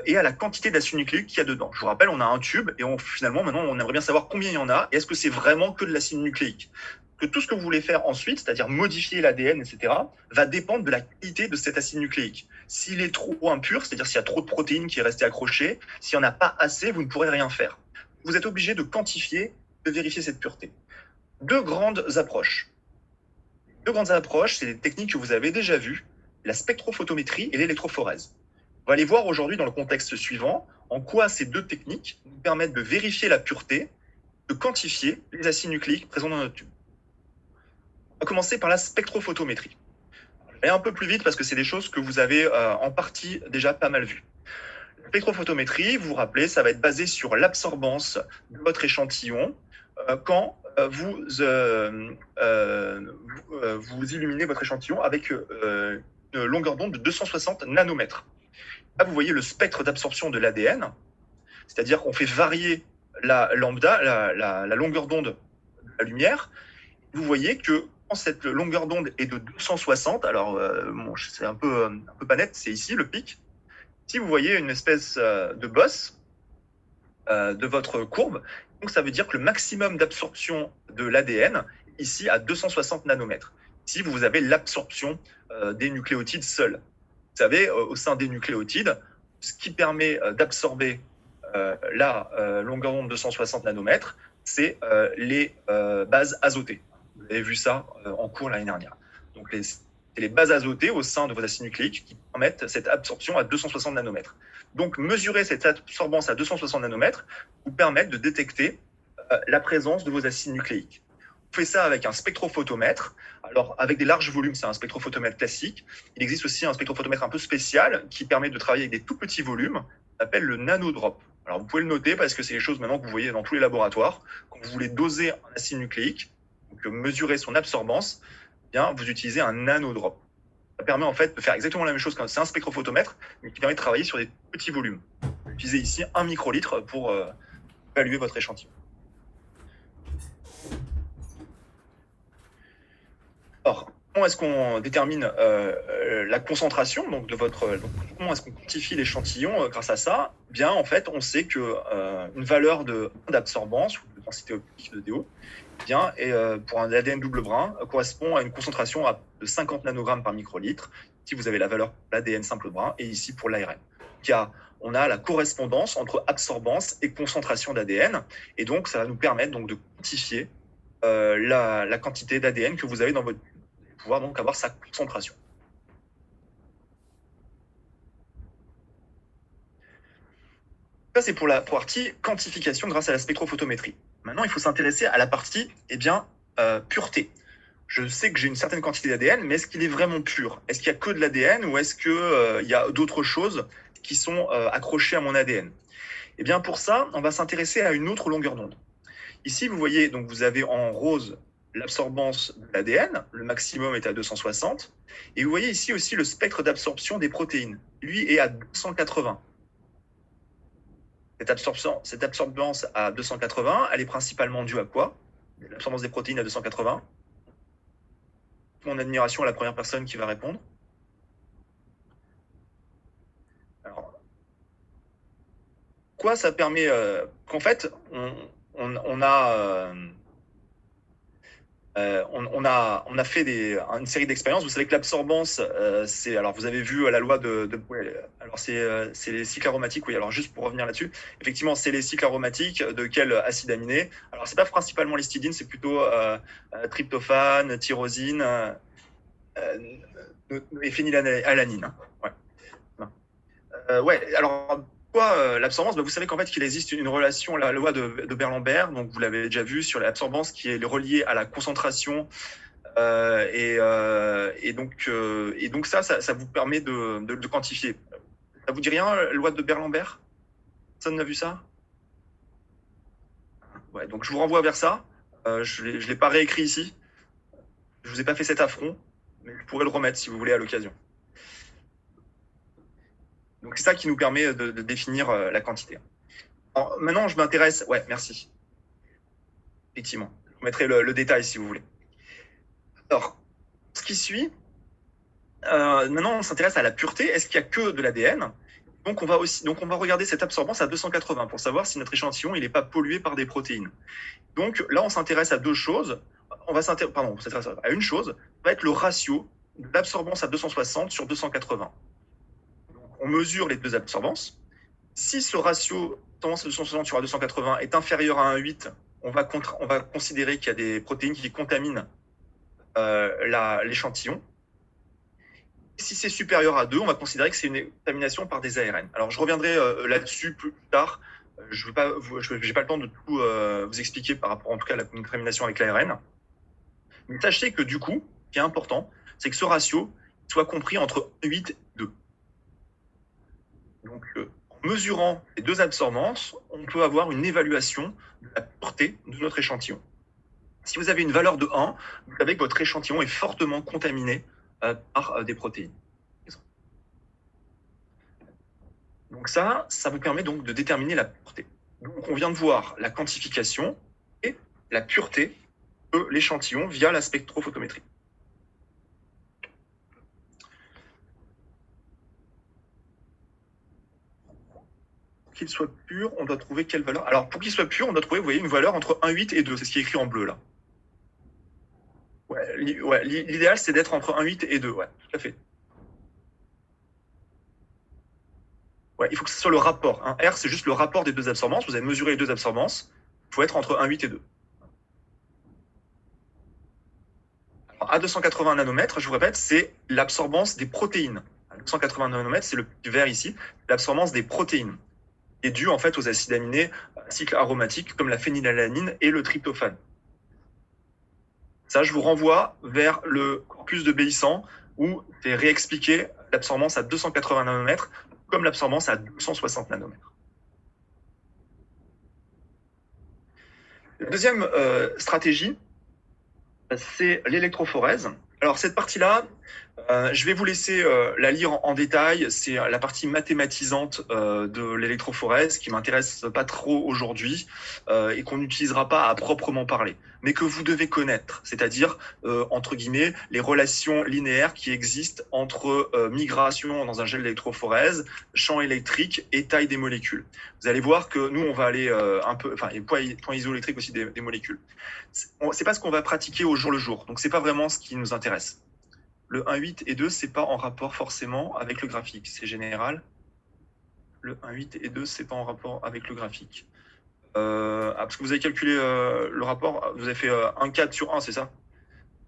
A: et à la quantité d'acides nucléiques qu'il y a dedans. Je vous rappelle, on a un tube et finalement, maintenant, on aimerait bien savoir combien il y en a et est-ce que c'est vraiment que de l'acide nucléique. Que tout ce que vous voulez faire ensuite, c'est-à-dire modifier l'ADN, etc., va dépendre de la qualité de cet acide nucléique. S'il est trop impur, c'est-à-dire s'il y a trop de protéines qui est restée accrochée, s'il n'y en a pas assez, vous ne pourrez rien faire. Vous êtes obligé de quantifier, de vérifier cette pureté. Deux grandes approches, c'est des techniques que vous avez déjà vues, la spectrophotométrie et l'électrophorèse. On va aller voir aujourd'hui dans le contexte suivant en quoi ces deux techniques nous permettent de vérifier la pureté, de quantifier les acides nucléiques présents dans notre tube. On va commencer par la spectrophotométrie. Je vais aller un peu plus vite parce que c'est des choses que vous avez en partie déjà pas mal vues. La spectrophotométrie, vous vous rappelez, ça va être basé sur l'absorbance de votre échantillon quand vous illuminez votre échantillon avec une longueur d'onde de 260 nanomètres. Là, vous voyez le spectre d'absorption de l'ADN, c'est-à-dire qu'on fait varier la lambda, la longueur d'onde de la lumière. Vous voyez que quand cette longueur d'onde est de 260, alors c'est un peu pas net, c'est ici le pic. Ici, vous voyez une espèce de bosse de votre courbe. Donc, ça veut dire que le maximum d'absorption de l'ADN, ici, à 260 nanomètres. Ici, vous avez l'absorption des nucléotides seuls. Vous savez, au sein des nucléotides, ce qui permet d'absorber la longueur d'onde de 260 nanomètres, c'est les bases azotées. Vous avez vu ça en cours l'année dernière. Donc, c'est les bases azotées au sein de vos acides nucléiques qui permettent cette absorption à 260 nanomètres. Donc, mesurer cette absorbance à 260 nanomètres vous permet de détecter la présence de vos acides nucléiques. On fait ça avec un spectrophotomètre. Alors, avec des larges volumes, c'est un spectrophotomètre classique. Il existe aussi un spectrophotomètre un peu spécial qui permet de travailler avec des tout petits volumes. On appelle le nanodrop. Alors, vous pouvez le noter parce que c'est les choses maintenant que vous voyez dans tous les laboratoires. Quand vous voulez doser un acide nucléique, donc mesurer son absorbance, eh bien, vous utilisez un nanodrop. Ça permet en fait de faire exactement la même chose. C'est un spectrophotomètre, mais qui permet de travailler sur des petits volumes. Vous utilisez ici 1 microlitre pour évaluer votre échantillon. Alors, comment est-ce qu'on détermine la concentration donc, de votre... Donc, comment est-ce qu'on quantifie l'échantillon grâce à ça? Eh bien, en fait, on sait qu'une valeur d'absorbance ou de densité optique de DO, eh bien, pour un ADN double brin, correspond à une concentration de 50 nanogrammes par microlitre, si vous avez la valeur pour l'ADN simple brin, et ici pour l'ARN. on a la correspondance entre absorbance et concentration d'ADN. Et donc, ça va nous permettre donc, de quantifier la quantité d'ADN que vous avez dans votre tube, et pouvoir donc avoir sa concentration. Ça, c'est pour la partie quantification grâce à la spectrophotométrie. Maintenant, il faut s'intéresser à la partie pureté. Je sais que j'ai une certaine quantité d'ADN, mais est-ce qu'il est vraiment pur? Est-ce qu'il n'y a que de l'ADN ou est-ce qu'il y a d'autres choses qui sont accrochées à mon ADN? Eh bien, pour ça, on va s'intéresser à une autre longueur d'onde. Ici, vous voyez, donc vous avez en rose l'absorbance de l'ADN, le maximum est à 260, et vous voyez ici aussi le spectre d'absorption des protéines. Lui est à 280. Cette absorbance à 280, elle est principalement due à quoi? L'absorbance des protéines à 280. Mon admiration à la première personne qui va répondre. Alors, quoi ça permet qu'en fait, on a fait une série d'expériences. Vous savez que l'absorbance, c'est, alors vous avez vu la loi alors c'est les cycles aromatiques. Oui, alors juste pour revenir là-dessus, effectivement, c'est les cycles aromatiques de quel acide aminé? Alors c'est pas principalement l'histidine, c'est plutôt tryptophane, tyrosine et phénylalanine. Ouais. Alors pourquoi l'absorbance? Vous savez qu'en fait qu'il existe une relation, la loi de Berlambert, donc vous l'avez déjà vu, sur l'absorbance qui est reliée à la concentration, et donc ça vous permet de quantifier. Ça vous dit rien, la loi de Berlambert? Personne n'a vu ça? Ouais, donc je vous renvoie vers ça. Je l'ai pas réécrit ici. Je vous ai pas fait cet affront, mais je pourrais le remettre si vous voulez à l'occasion. Donc c'est ça qui nous permet de définir la quantité. Alors, maintenant, je m'intéresse. Ouais, merci. Effectivement, je vous mettrai le détail si vous voulez. Alors, ce qui suit, maintenant, on s'intéresse à la pureté. Est-ce qu'il y a que de l'ADN? Donc on va regarder cette absorbance à 280 pour savoir si notre échantillon il n'est pas pollué par des protéines. Donc là, on s'intéresse à deux choses. On s'intéresse à une chose. Ça va être le ratio de l'absorbance à 260 sur 280. Donc, on mesure les deux absorbances. Si ce ratio tendance à 260 sur 280 est inférieur à 1,8, on va considérer qu'il y a des protéines qui contaminent l'échantillon. Si c'est supérieur à 2, on va considérer que c'est une contamination par des ARN. Alors, je reviendrai là-dessus plus tard. Je n'ai pas le temps de tout vous expliquer par rapport en tout cas à la contamination avec l'ARN. Mais sachez que du coup, ce qui est important, c'est que ce ratio soit compris entre 1,8 et 2. Donc, en mesurant les deux absorbances, on peut avoir une évaluation de la pureté de notre échantillon. Si vous avez une valeur de 1, vous savez que votre échantillon est fortement contaminé par des protéines. Donc ça vous permet donc de déterminer la pureté. Donc on vient de voir la quantification et la pureté de l'échantillon via la spectrophotométrie. Pour qu'il soit pur, on doit trouver quelle valeur? Alors pour qu'il soit pur, on doit trouver, vous voyez, une valeur entre 1,8 et 2. C'est ce qui est écrit en bleu là. Ouais, l'idéal c'est d'être entre 1,8 et 2, ouais, tout à fait. Ouais, il faut que ce soit le rapport. Hein. R, c'est juste le rapport des deux absorbances. Vous avez mesuré les deux absorbances. Il faut être entre 1,8 et 2. Alors, à 280 nanomètres, je vous répète, c'est l'absorbance des protéines. À 280 nanomètres, c'est le petit vert ici, l'absorbance des protéines, qui est due en fait aux acides aminés cycles aromatiques comme la phénylalanine et le tryptophane. Ça, je vous renvoie vers le corpus de Béissan où c'est réexpliqué l'absorbance à 280 nanomètres comme l'absorbance à 260 nanomètres. La deuxième stratégie, c'est l'électrophorèse. Alors cette partie-là, je vais vous laisser la lire en détail. C'est la partie mathématisante de l'électrophorèse qui m'intéresse pas trop aujourd'hui et qu'on n'utilisera pas à proprement parler, mais que vous devez connaître, c'est-à-dire entre guillemets les relations linéaires qui existent entre migration dans un gel d'électrophorèse, champ électrique et taille des molécules. Vous allez voir que nous on va aller un peu, enfin, et point isoélectrique aussi des molécules. C'est pas ce qu'on va pratiquer au jour le jour, donc c'est pas vraiment ce qui nous intéresse. Le 1,8 et 2, c'est pas en rapport forcément avec le graphique, c'est général. le 1,8 et 2, c'est pas en rapport avec le graphique. Parce que vous avez calculé le rapport, vous avez fait 1,4 sur 1, c'est ça?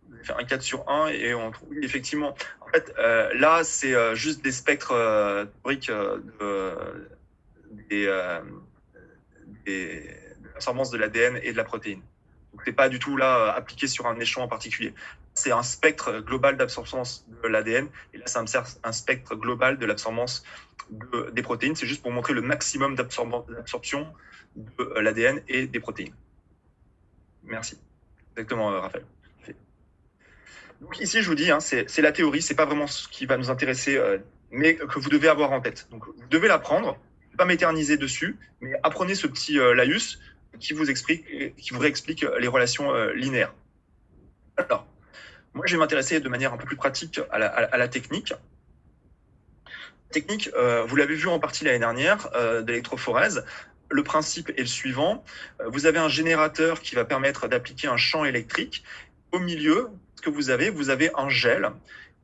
A: Vous avez fait 1,4 sur 1 et on trouve effectivement. En fait, là, c'est juste des spectres théoriques des, de l'absorbance de l'ADN et de la protéine. Donc, c'est pas du tout là appliqué sur un échelon en particulier. C'est un spectre global d'absorbance de l'ADN et là, c'est un spectre global de l'absorbance des protéines. C'est juste pour montrer le maximum d'absorption de l'ADN et des protéines. Merci. Exactement, Raphaël. Donc ici, je vous dis, hein, c'est la théorie, c'est pas vraiment ce qui va nous intéresser, mais que vous devez avoir en tête. Donc vous devez l'apprendre, pas m'éterniser dessus, mais apprenez ce petit laïus qui vous réexplique les relations linéaires. Alors, moi, je vais m'intéresser de manière un peu plus pratique à la technique. Technique, vous l'avez vu en partie l'année dernière, d'électrophorèse. Le principe est le suivant. Vous avez un générateur qui va permettre d'appliquer un champ électrique. Au milieu, ce que vous avez un gel,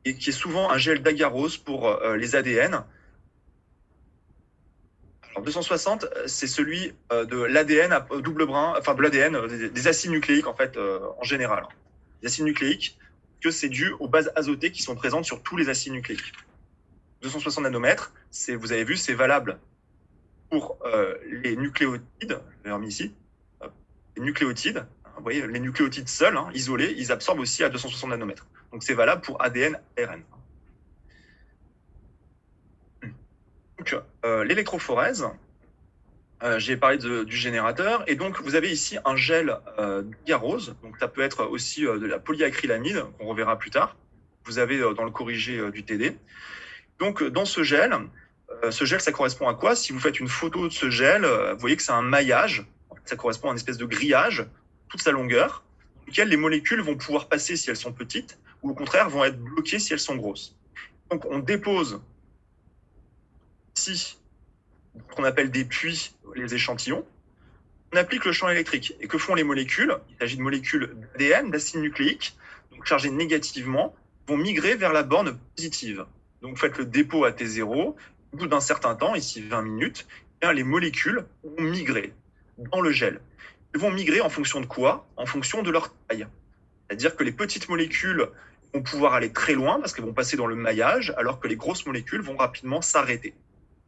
A: et qui est souvent un gel d'agarose pour les ADN. Alors 260, c'est celui de l'ADN à double brin, enfin de l'ADN, des acides nucléiques en fait, en général. Les acides nucléiques, que c'est dû aux bases azotées qui sont présentes sur tous les acides nucléiques. 260 nanomètres, vous avez vu, c'est valable pour les nucléotides, je l'ai remis ici, les nucléotides, vous voyez, les nucléotides seuls, hein, isolés, ils absorbent aussi à 260 nanomètres. Donc c'est valable pour ADN, ARN. Donc l'électrophorèse, j'ai parlé du générateur, et donc vous avez ici un gel d'agarose, donc ça peut être aussi de la polyacrylamide, qu'on reverra plus tard. Vous avez dans le corrigé du TD. Donc dans ce gel, ça correspond à quoi? Si vous faites une photo de ce gel, vous voyez que c'est un maillage, ça correspond à une espèce de grillage, toute sa longueur, dans lequel les molécules vont pouvoir passer si elles sont petites, ou au contraire vont être bloquées si elles sont grosses. Donc on dépose ici ce qu'on appelle des puits, les échantillons, on applique le champ électrique. Et que font les molécules? Il s'agit de molécules d'ADN, d'acides nucléiques, donc chargées négativement, vont migrer vers la borne positive. Donc vous faites le dépôt à T0, au bout d'un certain temps, ici 20 minutes, eh bien, les molécules vont migrer dans le gel. Elles vont migrer en fonction de quoi? En fonction de leur taille. C'est-à-dire que les petites molécules vont pouvoir aller très loin parce qu'elles vont passer dans le maillage, alors que les grosses molécules vont rapidement s'arrêter.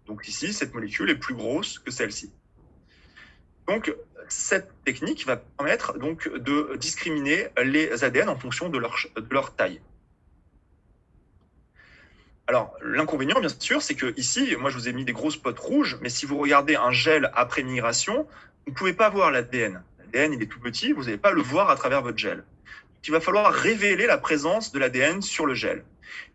A: Donc ici, cette molécule est plus grosse que celle-ci. Donc cette technique va permettre donc de discriminer les ADN en fonction de leur taille. Alors, l'inconvénient, bien sûr, c'est que ici, moi, je vous ai mis des gros spots rouges, mais si vous regardez un gel après migration, vous ne pouvez pas voir l'ADN. L'ADN, il est tout petit, vous n'allez pas le voir à travers votre gel. Donc, il va falloir révéler la présence de l'ADN sur le gel.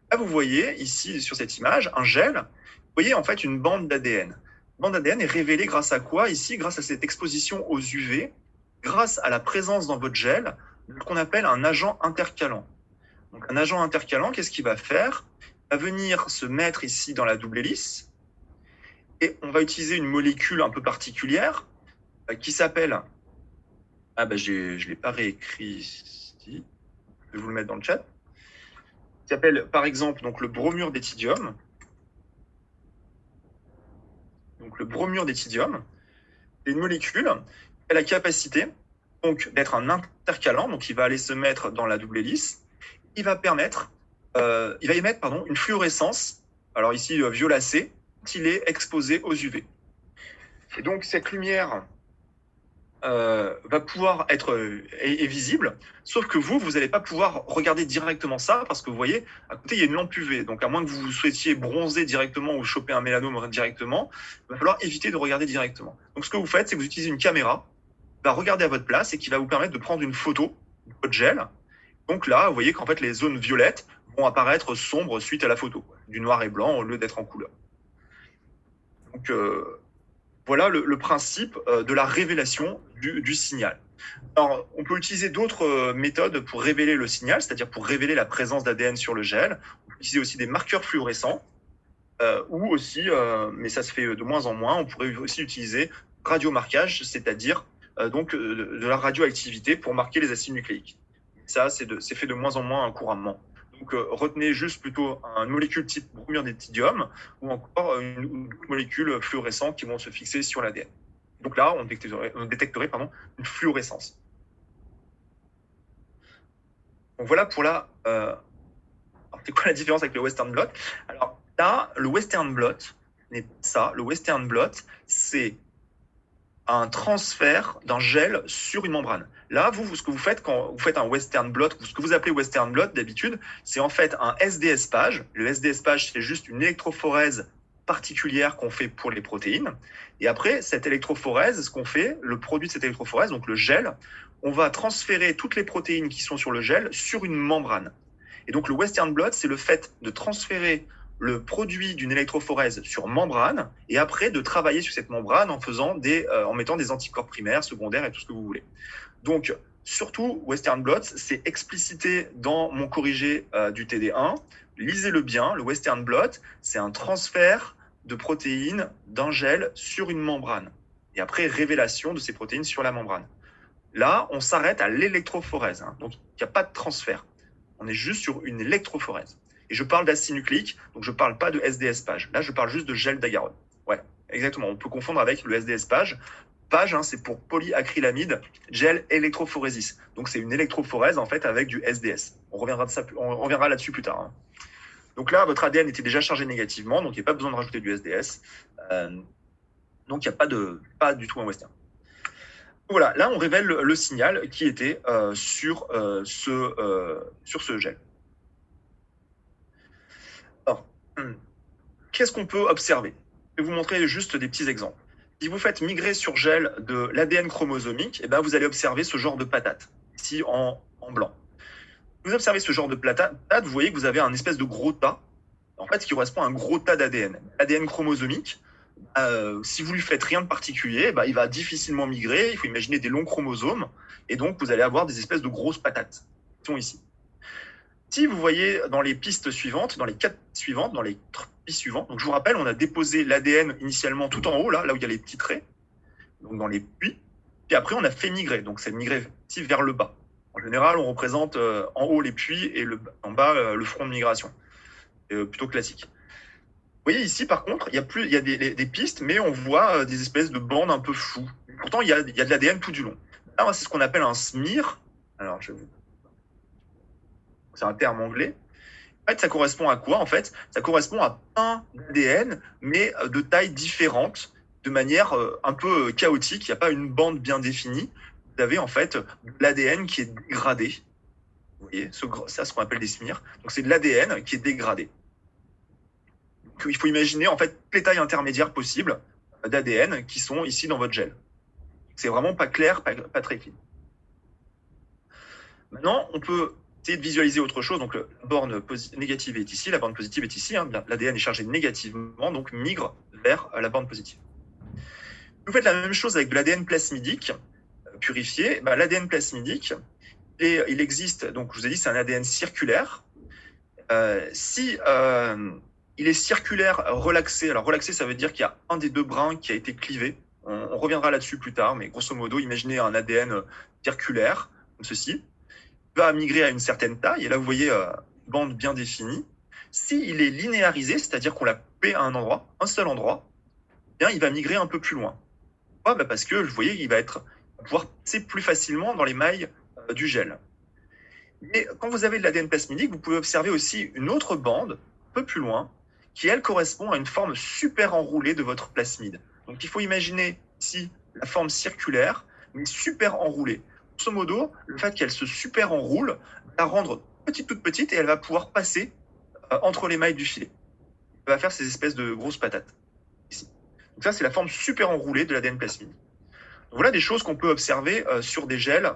A: Là, vous voyez ici, sur cette image, un gel. Vous voyez en fait une bande d'ADN. La bande d'ADN est révélée grâce à quoi? Ici, grâce à cette exposition aux UV, grâce à la présence dans votre gel de ce qu'on appelle un agent intercalant. Donc, un agent intercalant, qu'est-ce qu'il va faire? Va venir se mettre ici dans la double hélice et on va utiliser une molécule un peu particulière qui s'appelle, je ne l'ai pas réécrit ici, je vais vous le mettre dans le chat, qui s'appelle par exemple donc, le bromure d'éthidium. Donc le bromure d'éthidium, c'est une molécule qui a la capacité donc, d'être un intercalant, donc il va aller se mettre dans la double hélice, il va émettre une fluorescence, alors ici violacée, quand il est exposé aux UV. Et donc cette lumière va pouvoir être est visible, sauf que vous n'allez pas pouvoir regarder directement ça, parce que vous voyez, à côté, il y a une lampe UV. Donc à moins que vous souhaitiez bronzer directement ou choper un mélanome directement, il va falloir éviter de regarder directement. Donc ce que vous faites, c'est que vous utilisez une caméra qui va regarder à votre place et qui va vous permettre de prendre une photo de votre gel. Donc là, vous voyez qu'en fait, les zones violettes vont apparaître sombres suite à la photo, du noir et blanc au lieu d'être en couleur. Donc voilà le principe de la révélation du signal. Alors, on peut utiliser d'autres méthodes pour révéler le signal, c'est-à-dire pour révéler la présence d'ADN sur le gel. On peut utiliser aussi des marqueurs fluorescents, ou aussi, mais ça se fait de moins en moins, on pourrait aussi utiliser radiomarquage, c'est-à-dire donc de la radioactivité pour marquer les acides nucléiques. Ça, c'est fait de moins en moins couramment. Donc, retenez juste plutôt une molécule type bromure d'éthidium ou encore une molécule fluorescente qui vont se fixer sur l'ADN. Donc là, on détecterait une fluorescence. Donc voilà pour la... c'est quoi la différence avec le Western blot? Alors là, le Western blot n'est pas ça. Le Western blot, c'est un transfert d'un gel sur une membrane. Là, ce que vous faites quand vous faites un Western blot, ce que vous appelez Western blot d'habitude, c'est en fait un SDS page. Le SDS page, c'est juste une électrophorèse particulière qu'on fait pour les protéines. Et après, cette électrophorèse, ce qu'on fait, le produit de cette électrophorèse, donc le gel, on va transférer toutes les protéines qui sont sur le gel sur une membrane. Et donc, le Western blot, c'est le fait de transférer le produit d'une électrophorèse sur membrane et après de travailler sur cette membrane en mettant des anticorps primaires, secondaires et tout ce que vous voulez. Donc, surtout, Western blot, c'est explicité dans mon corrigé du TD1. Lisez-le bien, le Western blot, c'est un transfert de protéines d'un gel sur une membrane. Et après, révélation de ces protéines sur la membrane. Là, on s'arrête à l'électrophorèse. Donc, il n'y a pas de transfert. On est juste sur une électrophorèse. Et je parle d'acide nucléique, donc je ne parle pas de SDS page. Là, je parle juste de gel d'agarone. Ouais, exactement. On peut confondre avec le SDS page. Page, c'est pour polyacrylamide gel électrophorésis. Donc, c'est une électrophorèse, en fait, avec du SDS. On reviendra là-dessus plus tard. Donc là, votre ADN était déjà chargé négativement, donc il n'y a pas besoin de rajouter du SDS. Donc, il n'y a pas du tout un Western. Voilà, là, on révèle le signal qui était sur ce gel. Alors, qu'est-ce qu'on peut observer? Je vais vous montrer juste des petits exemples. Si vous faites migrer sur gel de l'ADN chromosomique, vous allez observer ce genre de patate, ici en blanc. Vous observez ce genre de patate, vous voyez que vous avez un espèce de gros tas, en fait, qui correspond à un gros tas d'ADN. L'ADN chromosomique, si vous lui faites rien de particulier, il va difficilement migrer. Il faut imaginer des longs chromosomes, et donc vous allez avoir des espèces de grosses patates qui sont ici. Si vous voyez dans les pistes suivantes, dans les 4 suivantes, dans les pistes suivantes, donc je vous rappelle, on a déposé l'ADN initialement tout en haut, là où il y a les petits traits, donc dans les puits, puis après on a fait migrer, donc c'est migrer ici vers le bas. En général, on représente en haut les puits et en bas le front de migration, plutôt classique. Vous voyez ici, par contre, il y a des pistes, mais on voit des espèces de bandes un peu floues. Pourtant, il y a de l'ADN tout du long. Là, c'est ce qu'on appelle un smear. Alors, c'est un terme anglais. En fait, ça correspond à quoi? En fait, ça correspond à plein d'ADN, mais de tailles différentes, de manière un peu chaotique. Il n'y a pas une bande bien définie. Vous avez en fait l'ADN qui est dégradé. Vous voyez, ça, ce qu'on appelle des smears. Donc, c'est de l'ADN qui est dégradé. Il faut imaginer en fait les tailles intermédiaires possibles d'ADN qui sont ici dans votre gel. C'est vraiment pas clair, pas très clean. Maintenant, on peut essayer de visualiser autre chose. Donc, la borne négative est ici, la borne positive est ici. L'ADN est chargé négativement, donc migre vers la borne positive. Vous faites la même chose avec de l'ADN plasmidique purifié. L'ADN plasmidique, il existe, donc je vous ai dit, c'est un ADN circulaire. Il est circulaire relaxé. Alors, relaxé, ça veut dire qu'il y a un des deux brins qui a été clivé. On reviendra là-dessus plus tard, mais grosso modo, imaginez un ADN circulaire, comme ceci. Il va migrer à une certaine taille, et là, vous voyez une bande bien définie. S'il est linéarisé, c'est-à-dire qu'on l'a coupé à un seul endroit, il va migrer un peu plus loin. Pourquoi? Parce que, vous voyez, il va pouvoir passer plus facilement dans les mailles du gel. Mais quand vous avez de l'ADN plasmidique, vous pouvez observer aussi une autre bande, un peu plus loin, qui, elle, correspond à une forme super enroulée de votre plasmide. Donc, il faut imaginer ici la forme circulaire, mais super enroulée. Grosso modo, le fait qu'elle se super enroule va la rendre toute petite, et elle va pouvoir passer entre les mailles du filet. Elle va faire ces espèces de grosses patates, ici. Donc ça, c'est la forme super enroulée de l'ADN plasmide. Donc, voilà des choses qu'on peut observer sur des gels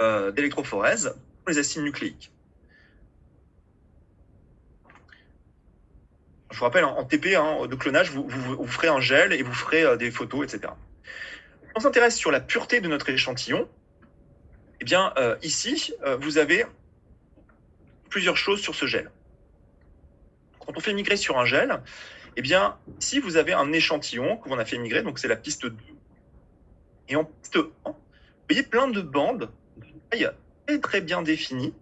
A: d'électrophorèse pour les acides nucléiques. Je vous rappelle, en TP de clonage, vous ferez un gel et vous ferez des photos, etc. On s'intéresse sur la pureté de notre échantillon. Ici, vous avez plusieurs choses sur ce gel. Quand on fait migrer sur un gel, ici, vous avez un échantillon que l'on a fait migrer, donc c'est la piste 2. Et en piste 1, vous voyez plein de bandes de taille très, très bien définies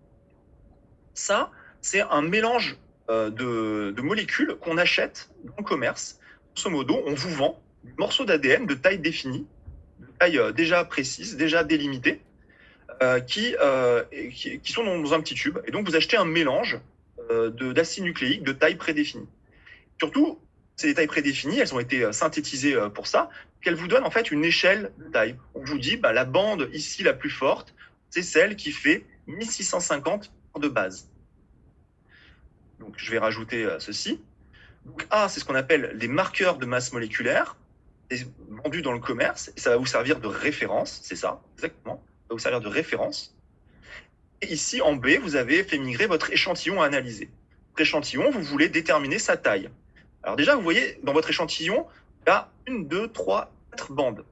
A: Ça, c'est un mélange de molécules qu'on achète dans le commerce. Grosso modo, on vous vend des morceaux d'ADN de taille définie, de taille déjà précise, déjà délimitée, qui sont dans un petit tube. Et donc, vous achetez un mélange d'acides nucléiques de taille prédéfinie. Surtout, ces tailles prédéfinies, elles ont été synthétisées pour ça, qu'elles vous donnent en fait une échelle de taille. On vous dit, la bande ici la plus forte, c'est celle qui fait 1650 de base. Donc, je vais rajouter ceci. Donc, A, c'est ce qu'on appelle les marqueurs de masse moléculaire, vendus dans le commerce, et ça va vous servir de référence, c'est ça, exactement, ça va vous servir de référence. Et ici, en B, vous avez fait migrer votre échantillon à analyser. Votre échantillon, vous voulez déterminer sa taille. Alors déjà, vous voyez, dans votre échantillon, il y a 1, 2, 3, 4 bandes.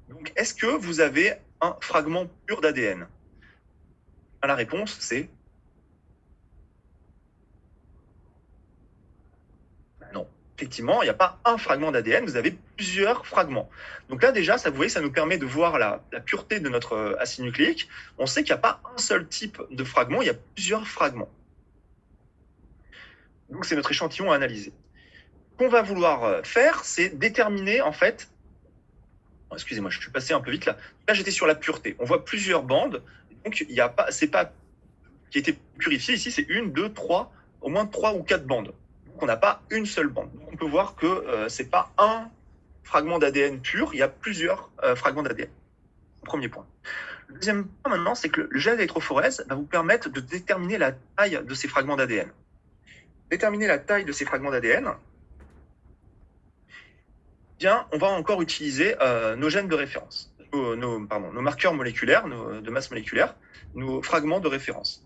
A: Donc, est-ce que vous avez un fragment pur d'ADN? La réponse, c'est non. Effectivement, il n'y a pas un fragment d'ADN, vous avez plusieurs fragments. Donc là, déjà, ça, vous voyez, ça nous permet de voir la pureté de notre acide nucléique. On sait qu'il n'y a pas un seul type de fragment, il y a plusieurs fragments. Donc, c'est notre échantillon à analyser. Ce qu'on va vouloir faire, c'est déterminer, en fait... Excusez-moi, je suis passé un peu vite là. Là, j'étais sur la pureté. On voit plusieurs bandes. Donc, il n'y a pas... C'est pas... qui a été purifié ici, c'est 1, 2, 3, au moins 3 ou 4 bandes. Donc, on n'a pas une seule bande. Donc, on peut voir que ce n'est pas un fragment d'ADN pur, il y a plusieurs fragments d'ADN. Premier point. Le deuxième point maintenant, c'est que le gel d'électrophorèse va vous permettre de déterminer la taille de ces fragments d'ADN. Déterminer la taille de ces fragments d'ADN, bien, on va encore utiliser nos gènes de référence, nos marqueurs moléculaires, de masse moléculaire, nos fragments de référence.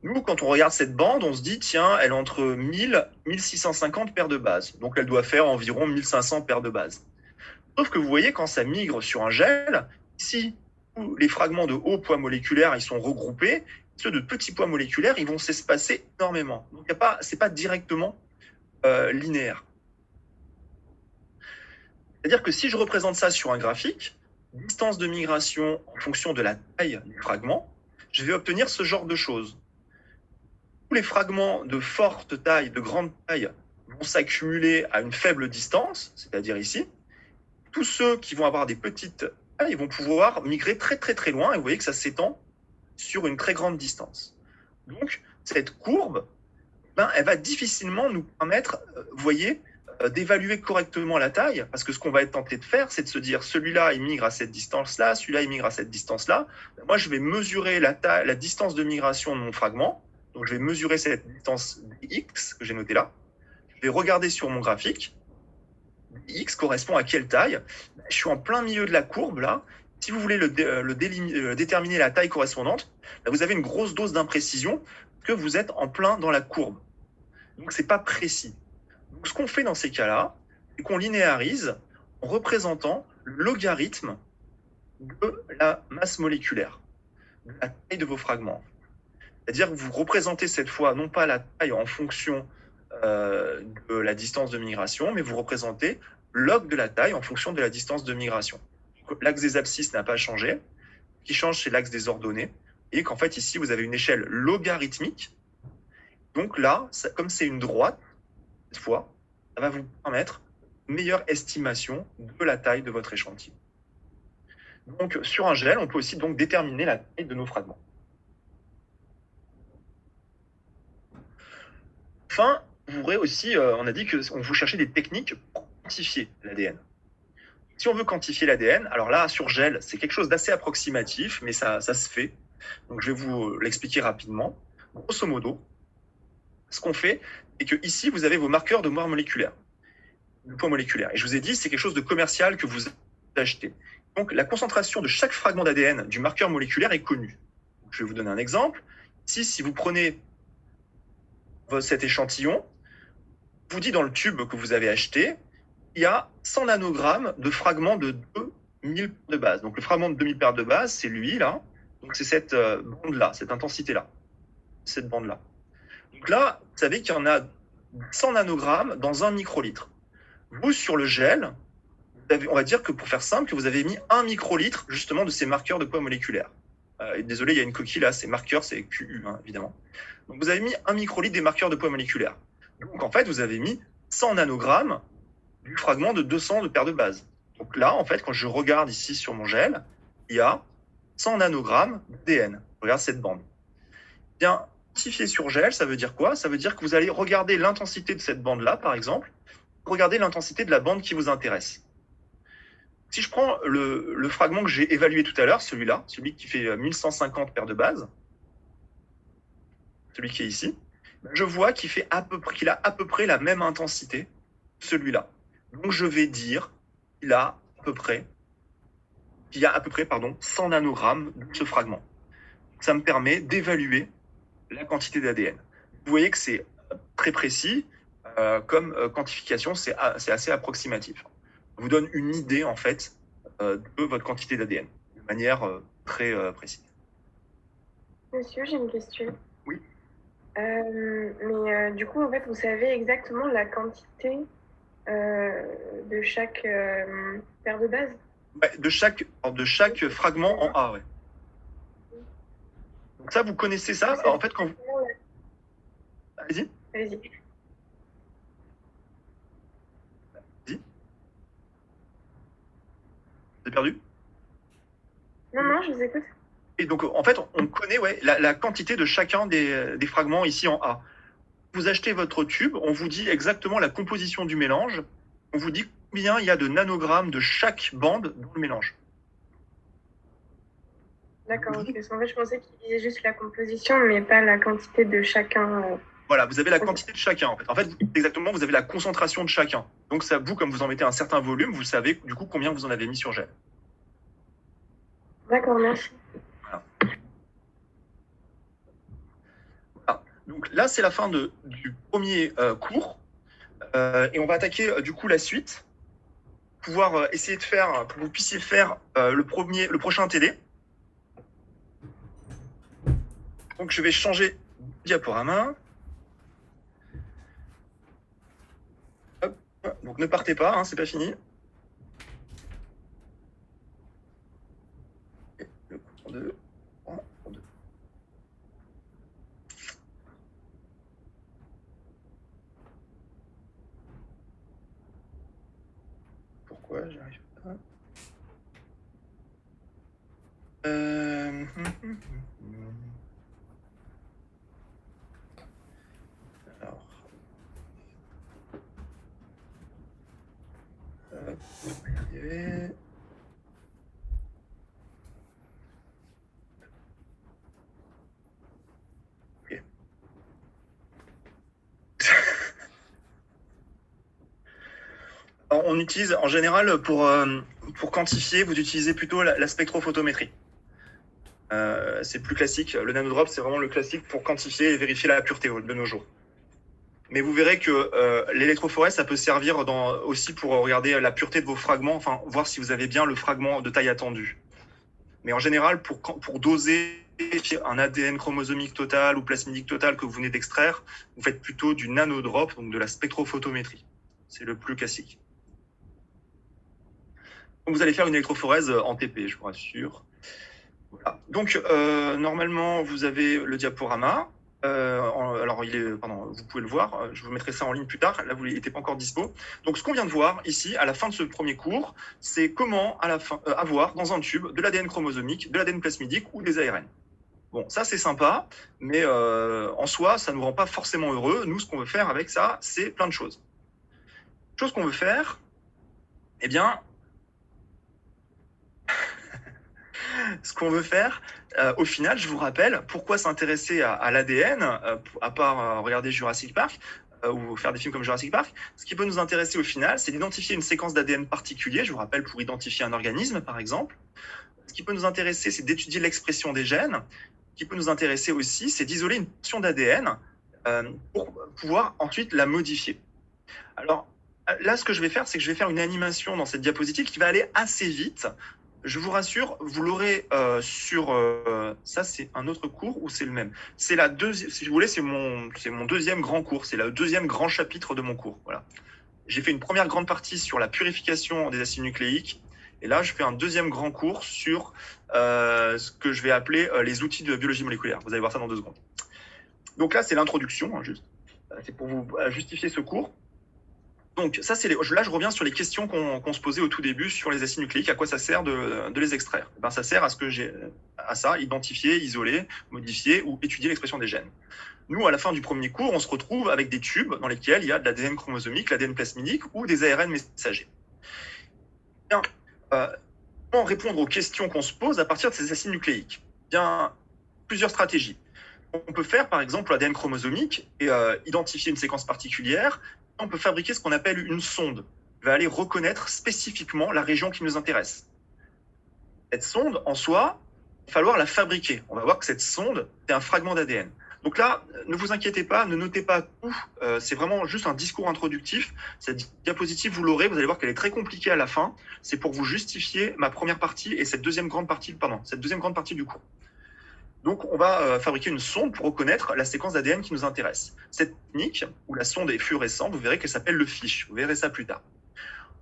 A: Nous, quand on regarde cette bande, on se dit, tiens, elle est entre 1000 et 1650 paires de bases. Donc, elle doit faire environ 1500 paires de bases. Sauf que vous voyez, quand ça migre sur un gel, ici, les fragments de haut poids moléculaire, ils sont regroupés. Ceux de petits poids moléculaires, ils vont s'espacer énormément. Donc, ce n'est pas directement linéaire. C'est-à-dire que si je représente ça sur un graphique, distance de migration en fonction de la taille du fragment, je vais obtenir ce genre de choses. Tous les fragments de forte taille, de grande taille, vont s'accumuler à une faible distance, c'est-à-dire ici. Tous ceux qui vont avoir des petites tailles vont pouvoir migrer très très très loin, et vous voyez que ça s'étend sur une très grande distance. Donc, cette courbe, elle va difficilement nous permettre, vous voyez, d'évaluer correctement la taille, parce que ce qu'on va être tenté de faire, c'est de se dire, celui-là, il migre à cette distance-là, celui-là, il migre à cette distance-là. Moi, je vais mesurer la distance de migration de mon fragment. Donc, je vais mesurer cette distance X que j'ai notée là. Je vais regarder sur mon graphique. X correspond à quelle taille? Je suis en plein milieu de la courbe, là. Si vous voulez déterminer la taille correspondante, là, vous avez une grosse dose d'imprécision que vous êtes en plein dans la courbe. Donc, ce n'est pas précis. Donc, ce qu'on fait dans ces cas-là, c'est qu'on linéarise en représentant le logarithme de la masse moléculaire, de la taille de vos fragments. C'est-à-dire que vous représentez cette fois non pas la taille en fonction de la distance de migration, mais vous représentez log de la taille en fonction de la distance de migration. L'axe des abscisses n'a pas changé. Ce qui change, c'est l'axe des ordonnées. Et qu'en fait, ici, vous avez une échelle logarithmique. Donc là, comme c'est une droite, cette fois, ça va vous permettre une meilleure estimation de la taille de votre échantillon. Donc, sur un gel, on peut aussi donc déterminer la taille de nos fragments. Enfin, vous pourrez aussi, on a dit qu'on vous cherchait des techniques pour quantifier l'ADN. Si on veut quantifier l'ADN, alors là, sur gel, c'est quelque chose d'assez approximatif, mais ça se fait. Donc, je vais vous l'expliquer rapidement. Grosso modo, ce qu'on fait, c'est que ici, vous avez vos marqueurs de poids moléculaire. Et je vous ai dit, c'est quelque chose de commercial que vous achetez. Donc, la concentration de chaque fragment d'ADN du marqueur moléculaire est connue. Je vais vous donner un exemple. Ici, si vous prenez cet échantillon, vous dit dans le tube que vous avez acheté, il y a 100 nanogrammes de fragments de 2000 paires de base. Donc, le fragment de 2000 paires de base, c'est lui, là. Donc, c'est cette bande-là, cette intensité-là. Cette bande-là. Donc là, vous savez qu'il y en a 100 nanogrammes dans 1 microlitre. Vous, sur le gel, on va dire que pour faire simple, que vous avez mis 1 microlitre justement de ces marqueurs de poids moléculaire. Désolé, il y a une coquille là, c'est marqueur, c'est QU, hein, évidemment. Donc, vous avez mis 1 microlitre des marqueurs de poids moléculaire. Donc, en fait, vous avez mis 100 nanogrammes du fragment de 200 de paires de bases. Donc là, en fait, quand je regarde ici sur mon gel, il y a 100 nanogrammes d'ADN. Regarde cette bande. Bien, quantifier sur gel, ça veut dire quoi? Ça veut dire que vous allez regarder l'intensité de cette bande-là, par exemple, regardez l'intensité de la bande qui vous intéresse. Si je prends le fragment que j'ai évalué tout à l'heure, celui-là, celui qui fait 1150 paires de bases, celui qui est ici, je vois qu'il a à peu près la même intensité que celui-là. Donc je vais dire qu'il a à peu près 100 nanogrammes de ce fragment. Ça me permet d'évaluer la quantité d'ADN. Vous voyez que c'est très précis, comme quantification, c'est assez approximatif. Ça vous donne une idée, en fait, de votre quantité d'ADN, de manière très précise.
B: Monsieur, j'ai une question.
A: Oui.
B: Mais du coup, en fait, vous savez exactement la quantité de chaque paire de bases?
A: Ouais, de chaque fragment en A, ouais. Donc ça, vous connaissez ça? Alors, en fait, quand vous... Allez-y.
B: Allez-y.
A: Vous avez perdu?
B: Non, je vous écoute.
A: Et donc, en fait, on connaît la quantité de chacun des fragments ici en A. Vous achetez votre tube, on vous dit exactement la composition du mélange, on vous dit combien il y a de nanogrammes de chaque bande dans le mélange.
B: D'accord, ok. En fait, je pensais qu'il disait juste la composition, mais pas la quantité de chacun.
A: Voilà, vous avez la quantité de chacun. En fait, exactement, vous avez la concentration de chacun. Donc, ça, vous, comme vous en mettez un certain volume, vous savez du coup combien vous en avez mis sur gel.
B: D'accord, merci.
A: Voilà. Voilà. Donc là, c'est la fin du premier cours. Et on va attaquer du coup la suite. Pouvoir essayer de faire, que vous puissiez faire le prochain TD. Donc, je vais changer de diaporama. Hop. Donc, ne partez pas, hein, c'est pas fini. Et le cours 2. Pourquoi j'arrive pas? Alors. On va y arriver. Ok. On utilise en général pour quantifier, vous utilisez plutôt la spectrophotométrie. C'est plus classique. Le nanodrop, c'est vraiment le classique pour quantifier et vérifier la pureté de nos jours. Mais vous verrez que l'électrophorèse, ça peut servir aussi pour regarder la pureté de vos fragments, enfin voir si vous avez bien le fragment de taille attendue. Mais en général, pour doser un ADN chromosomique total ou plasmidique total que vous venez d'extraire, vous faites plutôt du nanodrop, donc de la spectrophotométrie. C'est le plus classique. Donc vous allez faire une électrophorèse en TP, je vous rassure. Voilà. Donc normalement, vous avez le diaporama. Alors, vous pouvez le voir, je vous mettrai ça en ligne plus tard, là vous n'étiez pas encore dispo. Donc ce qu'on vient de voir ici, à la fin de ce premier cours, c'est comment à la fin, avoir dans un tube de l'ADN chromosomique, de l'ADN plasmidique ou des ARN. Bon, ça c'est sympa, mais en soi, ça ne nous rend pas forcément heureux. Nous, ce qu'on veut faire avec ça, c'est plein de choses. Chose qu'on veut faire, eh bien, ce qu'on veut faire, au final, je vous rappelle, pourquoi s'intéresser à l'ADN, à part regarder Jurassic Park, ou faire des films comme Jurassic Park. Ce qui peut nous intéresser au final, c'est d'identifier une séquence d'ADN particulier, je vous rappelle, pour identifier un organisme, par exemple. Ce qui peut nous intéresser, c'est d'étudier l'expression des gènes. Ce qui peut nous intéresser aussi, c'est d'isoler une portion d'ADN pour pouvoir ensuite la modifier. Alors, là, ce que je vais faire, c'est que je vais faire une animation dans cette diapositive qui va aller assez vite. Je vous rassure, vous l'aurez sur... ça, c'est un autre cours ou c'est le même? C'est la deuxième, si vous voulez, c'est mon deuxième grand cours. C'est le deuxième grand chapitre de mon cours. Voilà. J'ai fait une première grande partie sur la purification des acides nucléiques Et là, je fais un deuxième grand cours sur ce que je vais appeler les outils de biologie moléculaire. Vous allez voir ça dans 2 secondes. Donc là, c'est l'introduction, hein, juste. C'est pour vous justifier ce cours. Donc ça, là, je reviens sur les questions qu'on se posait au tout début sur les acides nucléiques. À quoi ça sert de les extraire? Ça sert à ça, identifier, isoler, modifier ou étudier l'expression des gènes. Nous, à la fin du premier cours, on se retrouve avec des tubes dans lesquels il y a de l'ADN chromosomique, l'ADN plasmidique ou des ARN messagers. Bien, comment répondre aux questions qu'on se pose à partir de ces acides nucléiques? Bien, plusieurs stratégies. On peut faire, par exemple, l'ADN chromosomique et identifier une séquence particulière. On peut fabriquer ce qu'on appelle une sonde qui va aller reconnaître spécifiquement la région qui nous intéresse. Cette sonde, en soi, il va falloir la fabriquer. On va voir que cette sonde, c'est un fragment d'ADN. Donc là, ne vous inquiétez pas, ne notez pas tout. C'est vraiment juste un discours introductif. Cette diapositive, vous l'aurez, vous allez voir qu'elle est très compliquée à la fin. C'est pour vous justifier ma première partie et cette deuxième grande partie du cours. Donc, on va fabriquer une sonde pour reconnaître la séquence d'ADN qui nous intéresse. Cette technique, où la sonde est fluorescente, vous verrez qu'elle s'appelle le FISH. Vous verrez ça plus tard.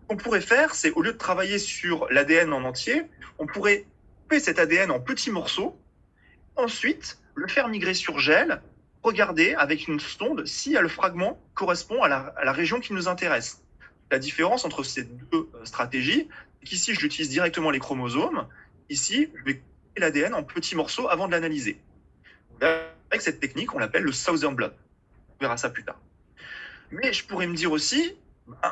A: Ce qu'on pourrait faire, c'est au lieu de travailler sur l'ADN en entier, on pourrait couper cet ADN en petits morceaux, ensuite le faire migrer sur gel, regarder avec une sonde si le fragment correspond à la région qui nous intéresse. La différence entre ces 2 stratégies, c'est qu'ici, j'utilise directement les chromosomes. Ici, je vais l'ADN en petits morceaux avant de l'analyser. Avec cette technique, on l'appelle le Southern blot. On verra ça plus tard. Mais je pourrais me dire aussi, en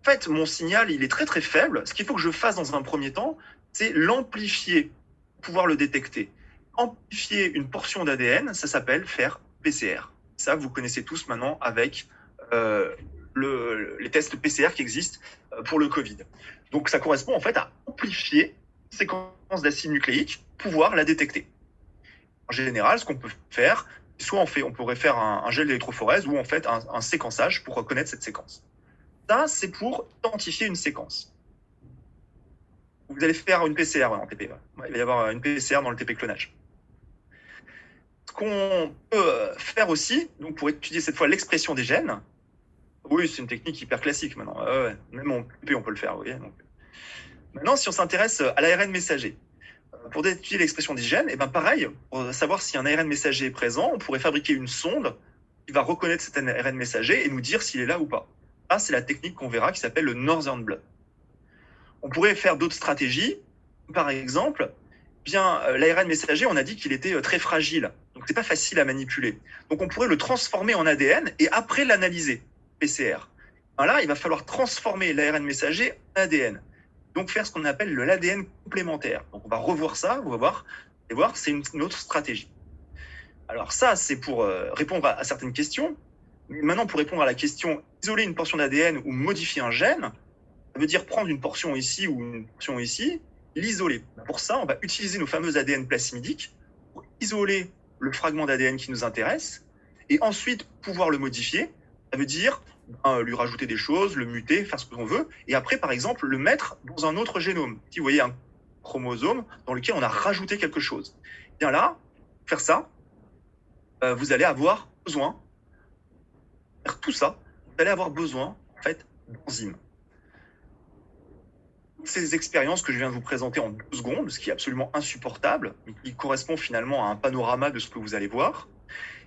A: fait, mon signal, il est très très faible. Ce qu'il faut que je fasse dans un premier temps, c'est l'amplifier pour pouvoir le détecter. Amplifier une portion d'ADN, ça s'appelle faire PCR. Ça, vous connaissez tous maintenant avec les tests PCR qui existent pour le Covid. Donc, ça correspond en fait à amplifier une séquence d'acides nucléiques, pouvoir la détecter. En général, ce qu'on peut faire, soit on pourrait faire un gel d'électrophorèse ou en fait un séquençage pour reconnaître cette séquence. Ça, c'est pour identifier une séquence. Vous allez faire une PCR en TP. Il va y avoir une PCR dans le TP clonage. Ce qu'on peut faire aussi, donc pour étudier cette fois l'expression des gènes, oui, c'est une technique hyper classique maintenant. Même en TP, on peut le faire. Vous voyez, donc. Maintenant, si on s'intéresse à l'ARN messager, pour étudier l'expression des gènes, et pareil, pour savoir si un ARN messager est présent, on pourrait fabriquer une sonde qui va reconnaître cet ARN messager et nous dire s'il est là ou pas. Ça, c'est la technique qu'on verra qui s'appelle le Northern blot. On pourrait faire d'autres stratégies. Par exemple, l'ARN messager, on a dit qu'il était très fragile. Donc, c'est pas facile à manipuler. Donc, on pourrait le transformer en ADN et après l'analyser, PCR. Là, il va falloir transformer l'ARN messager en ADN. Donc, faire ce qu'on appelle l'ADN complémentaire. Donc, on va revoir ça, on va voir, et voir, c'est une autre stratégie. Alors ça, c'est pour répondre à certaines questions. Mais maintenant, pour répondre à la question, isoler une portion d'ADN ou modifier un gène, ça veut dire prendre une portion ici ou une portion ici, l'isoler. Pour ça, on va utiliser nos fameux ADN plasmidiques pour isoler le fragment d'ADN qui nous intéresse et ensuite pouvoir le modifier. Ça veut dire lui rajouter des choses, le muter, faire ce que l'on veut, et après, par exemple, le mettre dans un autre génome. Si vous voyez un chromosome dans lequel on a rajouté quelque chose. Bien là, faire ça, vous allez avoir besoin, faire tout ça, vous allez avoir besoin, en fait, d'enzymes. Ces expériences que je viens de vous présenter en 2 secondes, ce qui est absolument insupportable, mais qui correspond finalement à un panorama de ce que vous allez voir,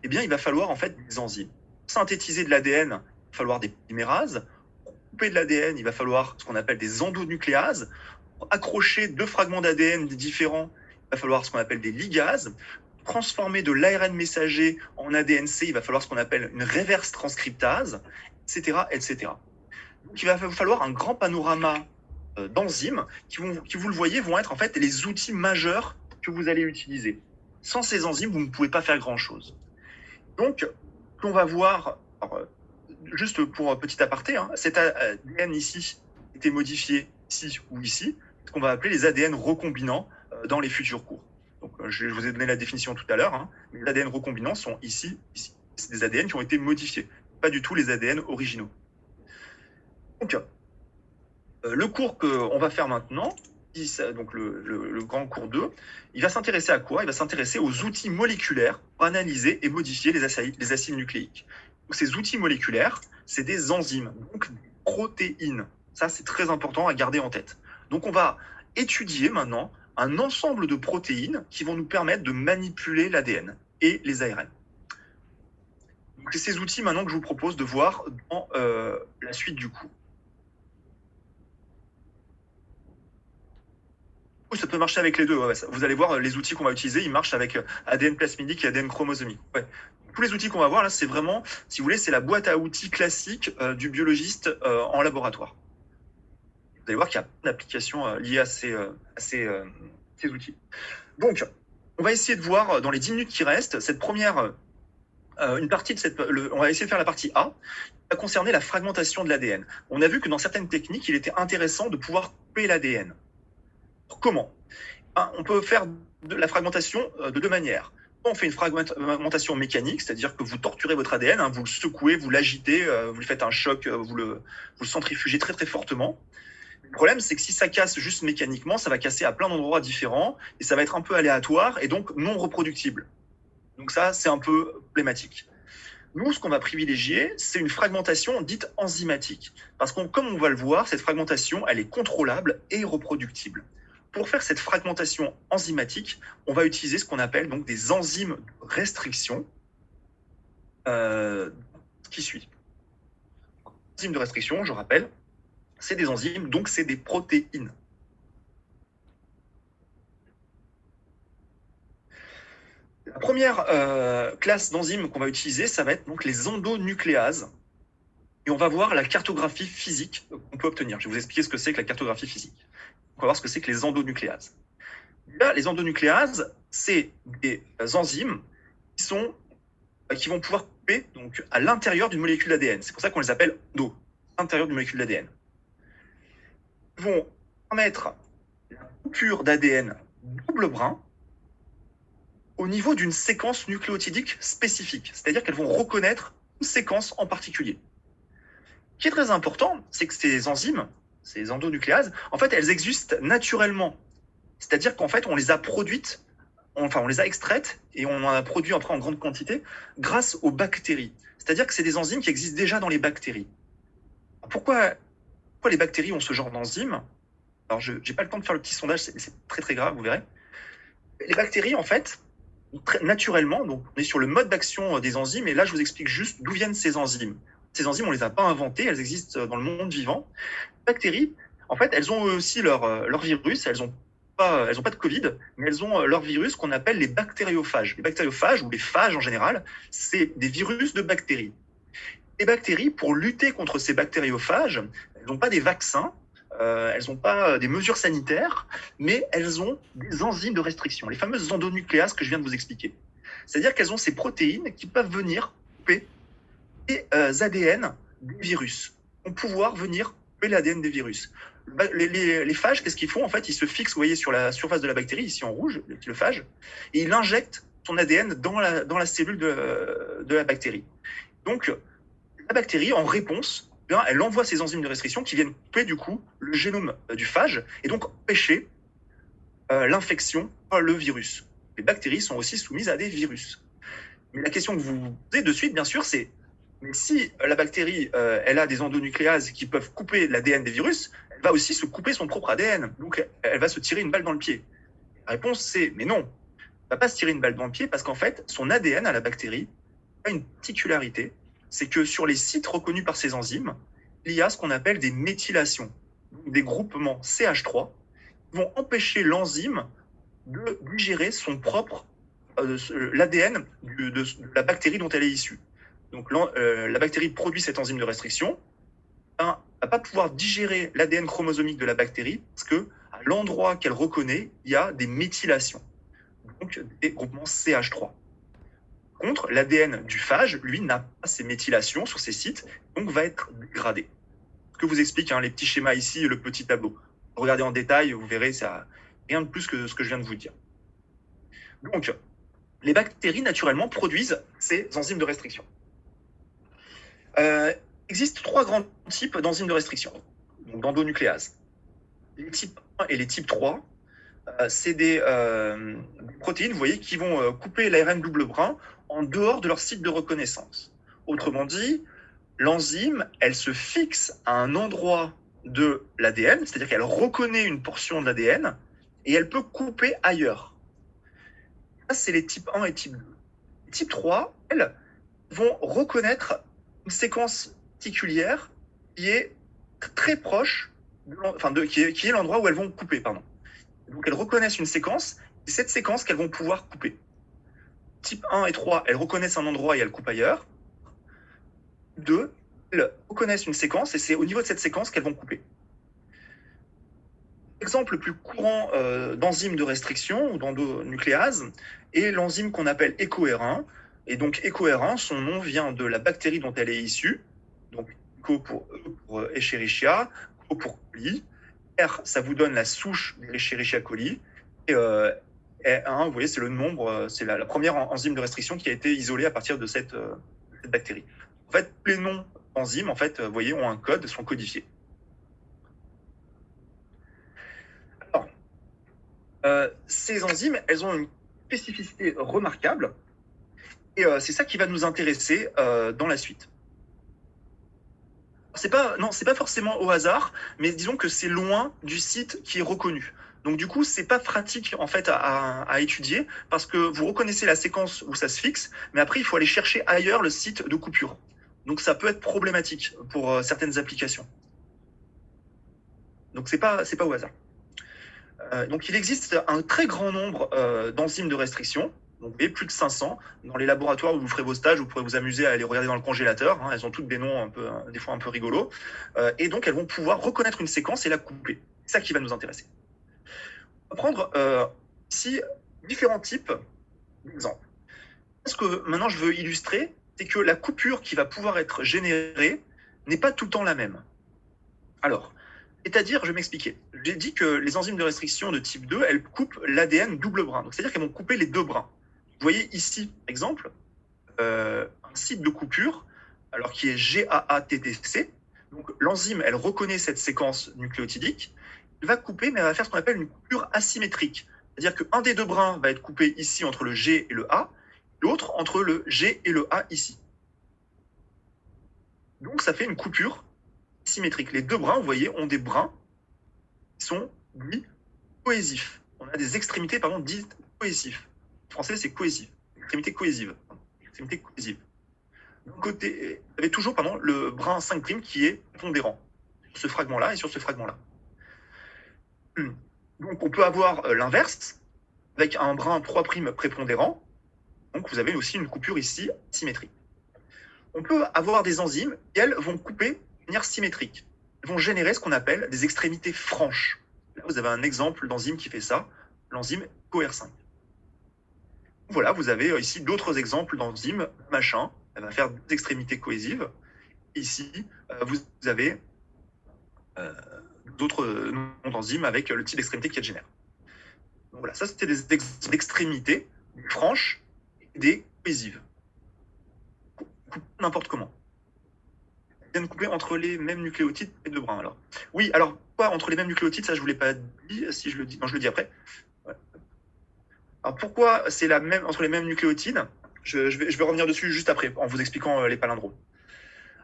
A: eh bien, il va falloir en fait des enzymes. Pour synthétiser de l'ADN, il va falloir des polymérases. Pour couper de l'ADN, il va falloir ce qu'on appelle des endonucléases. Pour accrocher 2 fragments d'ADN différents, il va falloir ce qu'on appelle des ligases. Pour transformer de l'ARN messager en ADNC, il va falloir ce qu'on appelle une reverse transcriptase, etc., etc. Donc, il va falloir un grand panorama d'enzymes qui, vous le voyez, vont être en fait les outils majeurs que vous allez utiliser. Sans ces enzymes, vous ne pouvez pas faire grand-chose. Donc, on va voir, alors, juste pour un petit aparté, cet ADN ici était modifié ici ou ici, ce qu'on va appeler les ADN recombinants dans les futurs cours. Donc, je vous ai donné la définition tout à l'heure, mais les ADN recombinants sont ici, ici. C'est des ADN qui ont été modifiés, pas du tout les ADN originaux. Donc, le cours qu'on va faire maintenant, donc le grand cours 2, il va s'intéresser à quoi? Il va s'intéresser aux outils moléculaires pour analyser et modifier les acides nucléiques. Donc, ces outils moléculaires, c'est des enzymes, donc des protéines. Ça, c'est très important à garder en tête. Donc, on va étudier maintenant un ensemble de protéines qui vont nous permettre de manipuler l'ADN et les ARN. C'est ces outils maintenant que je vous propose de voir dans la suite du cours. Oui, ça peut marcher avec les deux. Ouais. Vous allez voir, les outils qu'on va utiliser, ils marchent avec ADN plasmidique et ADN chromosomique. Ouais. Tous les outils qu'on va voir là, c'est vraiment, si vous voulez, c'est la boîte à outils classique du biologiste en laboratoire. Vous allez voir qu'il y a plein d'applications liées à ces outils. Donc, on va essayer de voir dans les 10 minutes qui restent cette première, une partie de on va essayer de faire la partie A, qui va concerner la fragmentation de l'ADN. On a vu que dans certaines techniques, il était intéressant de pouvoir couper l'ADN. Comment ? On peut faire de la fragmentation de deux manières. On fait une fragmentation mécanique, c'est-à-dire que vous torturez votre ADN, vous le secouez, vous l'agitez, vous lui faites un choc, vous le centrifugez très très fortement. Le problème, c'est que si ça casse juste mécaniquement, ça va casser à plein d'endroits différents et ça va être un peu aléatoire et donc non reproductible. Donc ça, c'est un peu problématique. Nous, ce qu'on va privilégier, c'est une fragmentation dite enzymatique. Parce que, comme on va le voir, cette fragmentation, elle est contrôlable et reproductible. Pour faire cette fragmentation enzymatique, on va utiliser ce qu'on appelle donc des enzymes de restriction qui suit. Enzymes de restriction, je rappelle, c'est des enzymes, donc c'est des protéines. La première classe d'enzymes qu'on va utiliser, ça va être donc les endonucléases. Et on va voir la cartographie physique qu'on peut obtenir. Je vais vous expliquer ce que c'est que la cartographie physique. On va voir ce que c'est que les endonucléases. Là, les endonucléases, c'est des enzymes qui vont pouvoir couper donc, à l'intérieur d'une molécule d'ADN. C'est pour ça qu'on les appelle endo, à l'intérieur d'une molécule d'ADN. Ils vont permettre la coupure d'ADN double brin au niveau d'une séquence nucléotidique spécifique. C'est-à-dire qu'elles vont reconnaître une séquence en particulier. Ce qui est très important, c'est que ces enzymes, ces endonucléases, en fait, elles existent naturellement. C'est-à-dire qu'en fait, on les a produites, on les a extraites et on en a produit après en grande quantité grâce aux bactéries. C'est-à-dire que c'est des enzymes qui existent déjà dans les bactéries. Pourquoi les bactéries ont ce genre d'enzymes ? Alors, je n'ai pas le temps de faire le petit sondage, c'est très très grave, vous verrez. Les bactéries, en fait, naturellement, donc on est sur le mode d'action des enzymes, et là, je vous explique juste d'où viennent ces enzymes. Ces enzymes, on ne les a pas inventées, elles existent dans le monde vivant. Les bactéries, en fait, elles ont aussi leur virus, elles n'ont pas de Covid, mais elles ont leur virus qu'on appelle les bactériophages. Les bactériophages, ou les phages en général, c'est des virus de bactéries. Les bactéries, pour lutter contre ces bactériophages, elles n'ont pas des vaccins, elles n'ont pas des mesures sanitaires, mais elles ont des enzymes de restriction, les fameuses endonucléases que je viens de vous expliquer. C'est-à-dire qu'elles ont ces protéines qui peuvent venir couper les ADN des virus, vont pouvoir venir couper l'ADN des virus. Les phages, qu'est-ce qu'ils font ? En fait, ils se fixent, vous voyez, sur la surface de la bactérie, ici en rouge, le phage, et ils injectent son ADN dans la cellule de la bactérie. Donc, la bactérie, en réponse, elle envoie ces enzymes de restriction qui viennent couper du coup le génome du phage et donc empêcher l'infection par le virus. Les bactéries sont aussi soumises à des virus. Mais la question que vous vous posez de suite, bien sûr, c'est mais si la bactérie elle a des endonucléases qui peuvent couper l'ADN des virus, elle va aussi se couper son propre ADN. Donc elle va se tirer une balle dans le pied. La réponse c'est mais non, elle ne va pas se tirer une balle dans le pied parce qu'en fait, son ADN à la bactérie a une particularité. C'est que sur les sites reconnus par ces enzymes, il y a ce qu'on appelle des méthylations, des groupements CH3 qui vont empêcher l'enzyme de digérer son propre l'ADN de la bactérie dont elle est issue. Donc la bactérie produit cette enzyme de restriction, elle ne va pas pouvoir digérer l'ADN chromosomique de la bactérie parce que à l'endroit qu'elle reconnaît, il y a des méthylations, donc des groupements CH3. Contre, l'ADN du phage, lui, n'a pas ces méthylations sur ces sites, donc va être dégradé. Ce que vous explique les petits schémas ici et le petit tableau. Regardez en détail, vous verrez, ça rien de plus que ce que je viens de vous dire. Donc, les bactéries, naturellement, produisent ces enzymes de restriction. Il existe 3 grands types d'enzymes de restriction, donc d'endonucléases. Les types 1 et les types 3, c'est des protéines, vous voyez, qui vont couper l'ARN double brin en dehors de leur site de reconnaissance. Autrement dit, l'enzyme, elle se fixe à un endroit de l'ADN, c'est-à-dire qu'elle reconnaît une portion de l'ADN et elle peut couper ailleurs. Ça, c'est les types 1 et type 2. Les types 3, elles, vont reconnaître une séquence particulière qui est très proche, qui est l'endroit où elles vont couper. Pardon. Donc elles reconnaissent une séquence, et cette séquence qu'elles vont pouvoir couper. Type 1 et 3, elles reconnaissent un endroit et elles coupent ailleurs. 2, elles reconnaissent une séquence et c'est au niveau de cette séquence qu'elles vont couper. L'exemple le plus courant d'enzyme de restriction ou d'endonucléase est l'enzyme qu'on appelle EcoR1. Et donc EcoR1, son nom vient de la bactérie dont elle est issue. Donc Eco pour Escherichia, Co pour coli. R, ça vous donne la souche de l'Escherichia coli. Et E1, vous voyez, c'est le nombre, c'est la première enzyme de restriction qui a été isolée à partir de cette bactérie. En fait, tous les noms d'enzymes, en fait, vous voyez, ont un code, sont codifiés. Alors, ces enzymes, elles ont une spécificité remarquable. Et c'est ça qui va nous intéresser dans la suite. C'est pas forcément au hasard, mais disons que c'est loin du site qui est reconnu. Donc du coup, c'est pas pratique en fait à étudier parce que vous reconnaissez la séquence où ça se fixe, mais après il faut aller chercher ailleurs le site de coupure. Donc ça peut être problématique pour certaines applications. Donc c'est pas au hasard. Donc il existe un très grand nombre d'enzymes de restriction. Donc, vous voyez, plus de 500. Dans les laboratoires où vous ferez vos stages, vous pourrez vous amuser à les regarder dans le congélateur. Hein, elles ont toutes des noms des fois un peu rigolos. Et donc, elles vont pouvoir reconnaître une séquence et la couper. C'est ça qui va nous intéresser. On va prendre ici différents types d'exemples. Ce que maintenant je veux illustrer, c'est que la coupure qui va pouvoir être générée n'est pas tout le temps la même. Alors, c'est-à-dire, je vais m'expliquer. J'ai dit que les enzymes de restriction de type 2, elles coupent l'ADN double brin. Donc, c'est-à-dire qu'elles vont couper les deux brins. Vous voyez ici, par exemple, un site de coupure, alors qui est GAATTC. Donc l'enzyme, elle reconnaît cette séquence nucléotidique, elle va couper, mais elle va faire ce qu'on appelle une coupure asymétrique. C'est-à-dire qu'un des deux brins va être coupé ici entre le G et le A, l'autre entre le G et le A ici. Donc ça fait une coupure symétrique. Les deux brins, vous voyez, ont des brins qui sont dits cohésifs. On a des extrémités, dites cohésifs. En français, c'est cohésif. Extrémité cohésive. Extrémité cohésive. D'un côté, vous avez toujours le brin 5' qui est pondérant. Sur ce fragment-là et sur ce fragment-là. Donc, on peut avoir l'inverse, avec un brin 3' prépondérant. Donc, vous avez aussi une coupure ici symétrique. On peut avoir des enzymes qui, elles, vont couper de manière symétrique. Elles vont générer ce qu'on appelle des extrémités franches. Là, vous avez un exemple d'enzyme qui fait ça, l'enzyme CoR5. Voilà, vous avez ici d'autres exemples d'enzymes, machin, elle va faire des extrémités cohésives. Ici, vous avez d'autres noms d'enzymes avec le type d'extrémité qu'elle génère. Donc voilà, ça c'était des extrémités franches et des cohésives. N'importe comment. Elles viennent couper entre les mêmes nucléotides et deux brins. Alors. Oui, alors quoi entre les mêmes nucléotides, ça je ne vous l'ai pas dit, si je le dis. Non, je le dis après. Ouais. Alors pourquoi c'est la même entre les mêmes nucléotides, je vais revenir dessus juste après en vous expliquant les palindromes.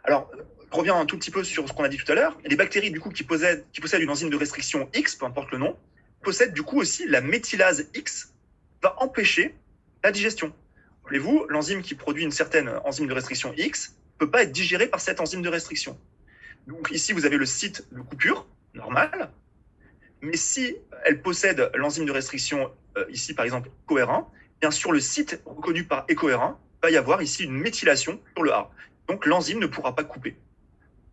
A: Alors, je reviens un tout petit peu sur ce qu'on a dit tout à l'heure. Les bactéries du coup qui possèdent une enzyme de restriction X, peu importe le nom, possèdent du coup aussi la méthylase X, qui va empêcher la digestion. Rappelez-vous, l'enzyme qui produit une certaine enzyme de restriction X ne peut pas être digérée par cette enzyme de restriction. Donc ici, vous avez le site de coupure, normal, mais si elle possède l'enzyme de restriction, ici par exemple CoR1, bien sur le site reconnu par EcoR1, il va y avoir ici une méthylation sur le A. Donc l'enzyme ne pourra pas couper.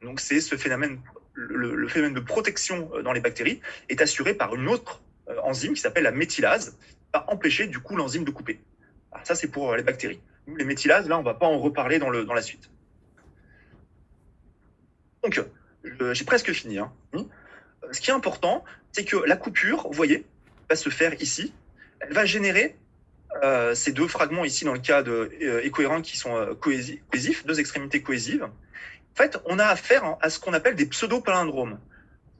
A: Donc c'est ce phénomène, le phénomène de protection dans les bactéries est assuré par une autre enzyme qui s'appelle la méthylase, qui va empêcher du coup l'enzyme de couper. Alors, ça c'est pour les bactéries. Nous, les méthylases, là on ne va pas en reparler dans la suite. Donc j'ai presque fini. Hein. Ce qui est important, c'est que la coupure, vous voyez, va se faire ici. Elle va générer ces deux fragments ici dans le cas de EcoR1 qui sont cohésifs, deux extrémités cohésives. En fait, on a affaire à ce qu'on appelle des pseudo-palindromes.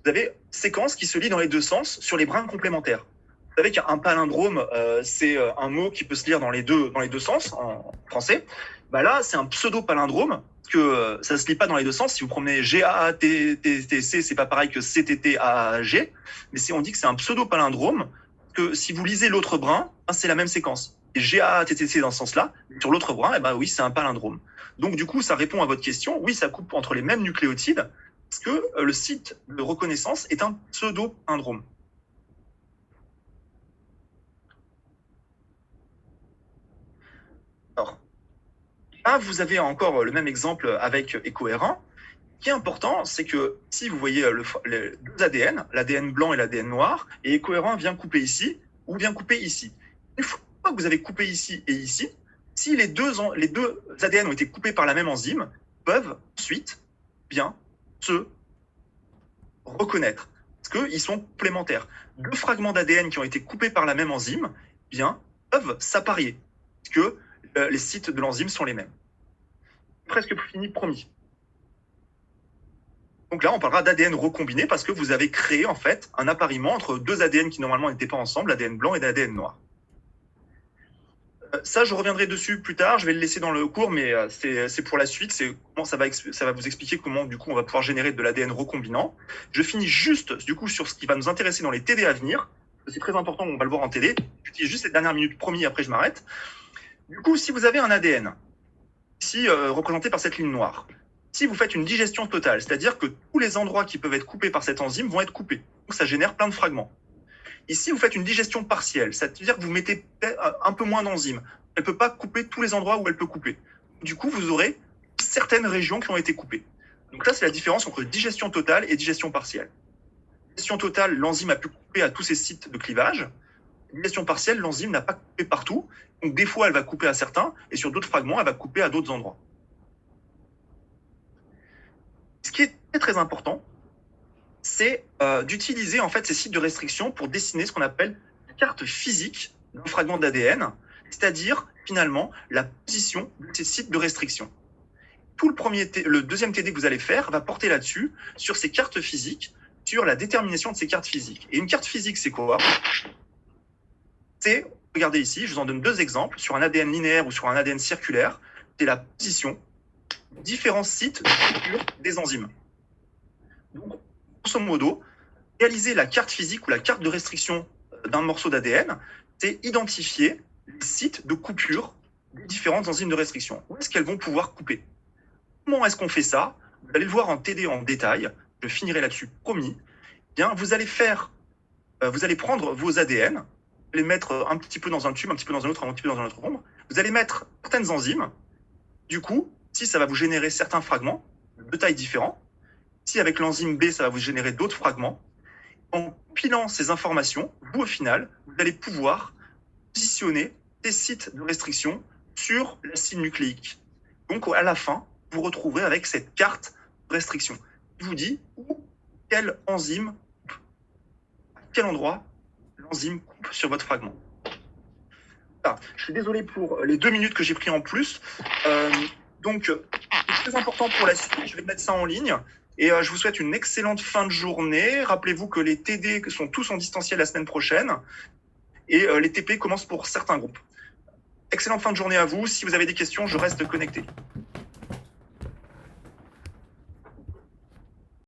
A: Vous avez séquences qui se lient dans les deux sens sur les brins complémentaires. Vous savez qu'un palindrome, c'est un mot qui peut se lire dans les deux sens en français. Bah là, c'est un pseudo-palindrome que ça se lit pas dans les deux sens. Si vous prenez G-A-A-T-T-C, c'est pas pareil que C-T-T-A-A-G, mais on dit que c'est un pseudo-palindrome, que si vous lisez l'autre brin, c'est la même séquence. Et G-A-A-T-T-C dans ce sens-là, sur l'autre brin, oui, c'est un palindrome. Donc du coup, ça répond à votre question. Oui, ça coupe entre les mêmes nucléotides, parce que le site de reconnaissance est un pseudo-palindrome. Alors, là, vous avez encore le même exemple avec EcoR1. Ce qui est important, c'est que si vous voyez les deux ADN, l'ADN blanc et l'ADN noir, et EcoR1 vient couper ici ou vient couper ici. Une fois que vous avez coupé ici et ici, si les deux ADN ont été coupés par la même enzyme, peuvent ensuite bien se reconnaître, parce qu'ils sont complémentaires. Deux fragments d'ADN qui ont été coupés par la même enzyme, bien, peuvent s'apparier, parce que les sites de l'enzyme sont les mêmes. Presque fini, promis. Donc là, on parlera d'ADN recombiné parce que vous avez créé en fait un appariement entre deux ADN qui normalement n'étaient pas ensemble, l'ADN blanc et l'ADN noir. Ça, je reviendrai dessus plus tard. Je vais le laisser dans le cours, mais c'est pour la suite. C'est comment ça va vous expliquer comment du coup on va pouvoir générer de l'ADN recombinant. Je finis juste du coup sur ce qui va nous intéresser dans les TD à venir. C'est très important, on va le voir en TD. J'utilise juste cette dernière minute, promis. Après, je m'arrête. Du coup, si vous avez un ADN ici représenté par cette ligne noire, si vous faites une digestion totale, c'est-à-dire que tous les endroits qui peuvent être coupés par cette enzyme vont être coupés. Donc ça génère plein de fragments. Ici, vous faites une digestion partielle, c'est-à-dire que vous mettez un peu moins d'enzymes. Elle ne peut pas couper tous les endroits où elle peut couper. Du coup, vous aurez certaines régions qui ont été coupées. Donc là, c'est la différence entre digestion totale et digestion partielle. Digestion totale, l'enzyme a pu couper à tous ces sites de clivage. Digestion partielle, l'enzyme n'a pas coupé partout. Donc des fois, elle va couper à certains, et sur d'autres fragments, elle va couper à d'autres endroits. Ce qui est très, très important, c'est d'utiliser en fait ces sites de restriction pour dessiner ce qu'on appelle la carte physique d'un fragment d'ADN, c'est-à-dire finalement la position de ces sites de restriction. Le deuxième TD que vous allez faire va porter là-dessus, sur ces cartes physiques, sur la détermination de ces cartes physiques. Et une carte physique, c'est quoi? C'est, regardez ici, je vous en donne deux exemples, sur un ADN linéaire ou sur un ADN circulaire, c'est la position de différents sites de coupure des enzymes. Donc, grosso modo, réaliser la carte physique ou la carte de restriction d'un morceau d'ADN, c'est identifier les sites de coupure des différentes enzymes de restriction. Où est-ce qu'elles vont pouvoir couper? Comment est-ce qu'on fait ça? Vous allez le voir en TD en détail. Je finirai là-dessus, promis. Bien, vous allez prendre vos ADN, les mettre un petit peu dans un tube, un petit peu dans un autre, un petit peu dans un autre ombre. Vous allez mettre certaines enzymes. Du coup, si ça va vous générer certains fragments de tailles différentes, si avec l'enzyme B, ça va vous générer d'autres fragments, en pilant ces informations, vous, au final, vous allez pouvoir positionner des sites de restriction sur l'acide nucléique. Donc, à la fin, vous retrouverez avec cette carte de restriction qui vous dit où, quelle enzyme coupe, à quel endroit l'enzyme coupe sur votre fragment. Ah, je suis désolé pour les 2 minutes que j'ai pris en plus. Donc, c'est très important pour la suite. Je vais mettre ça en ligne. Et je vous souhaite une excellente fin de journée. Rappelez-vous que les TD sont tous en distanciel la semaine prochaine. Et les TP commencent pour certains groupes. Excellente fin de journée à vous. Si vous avez des questions, je reste connecté.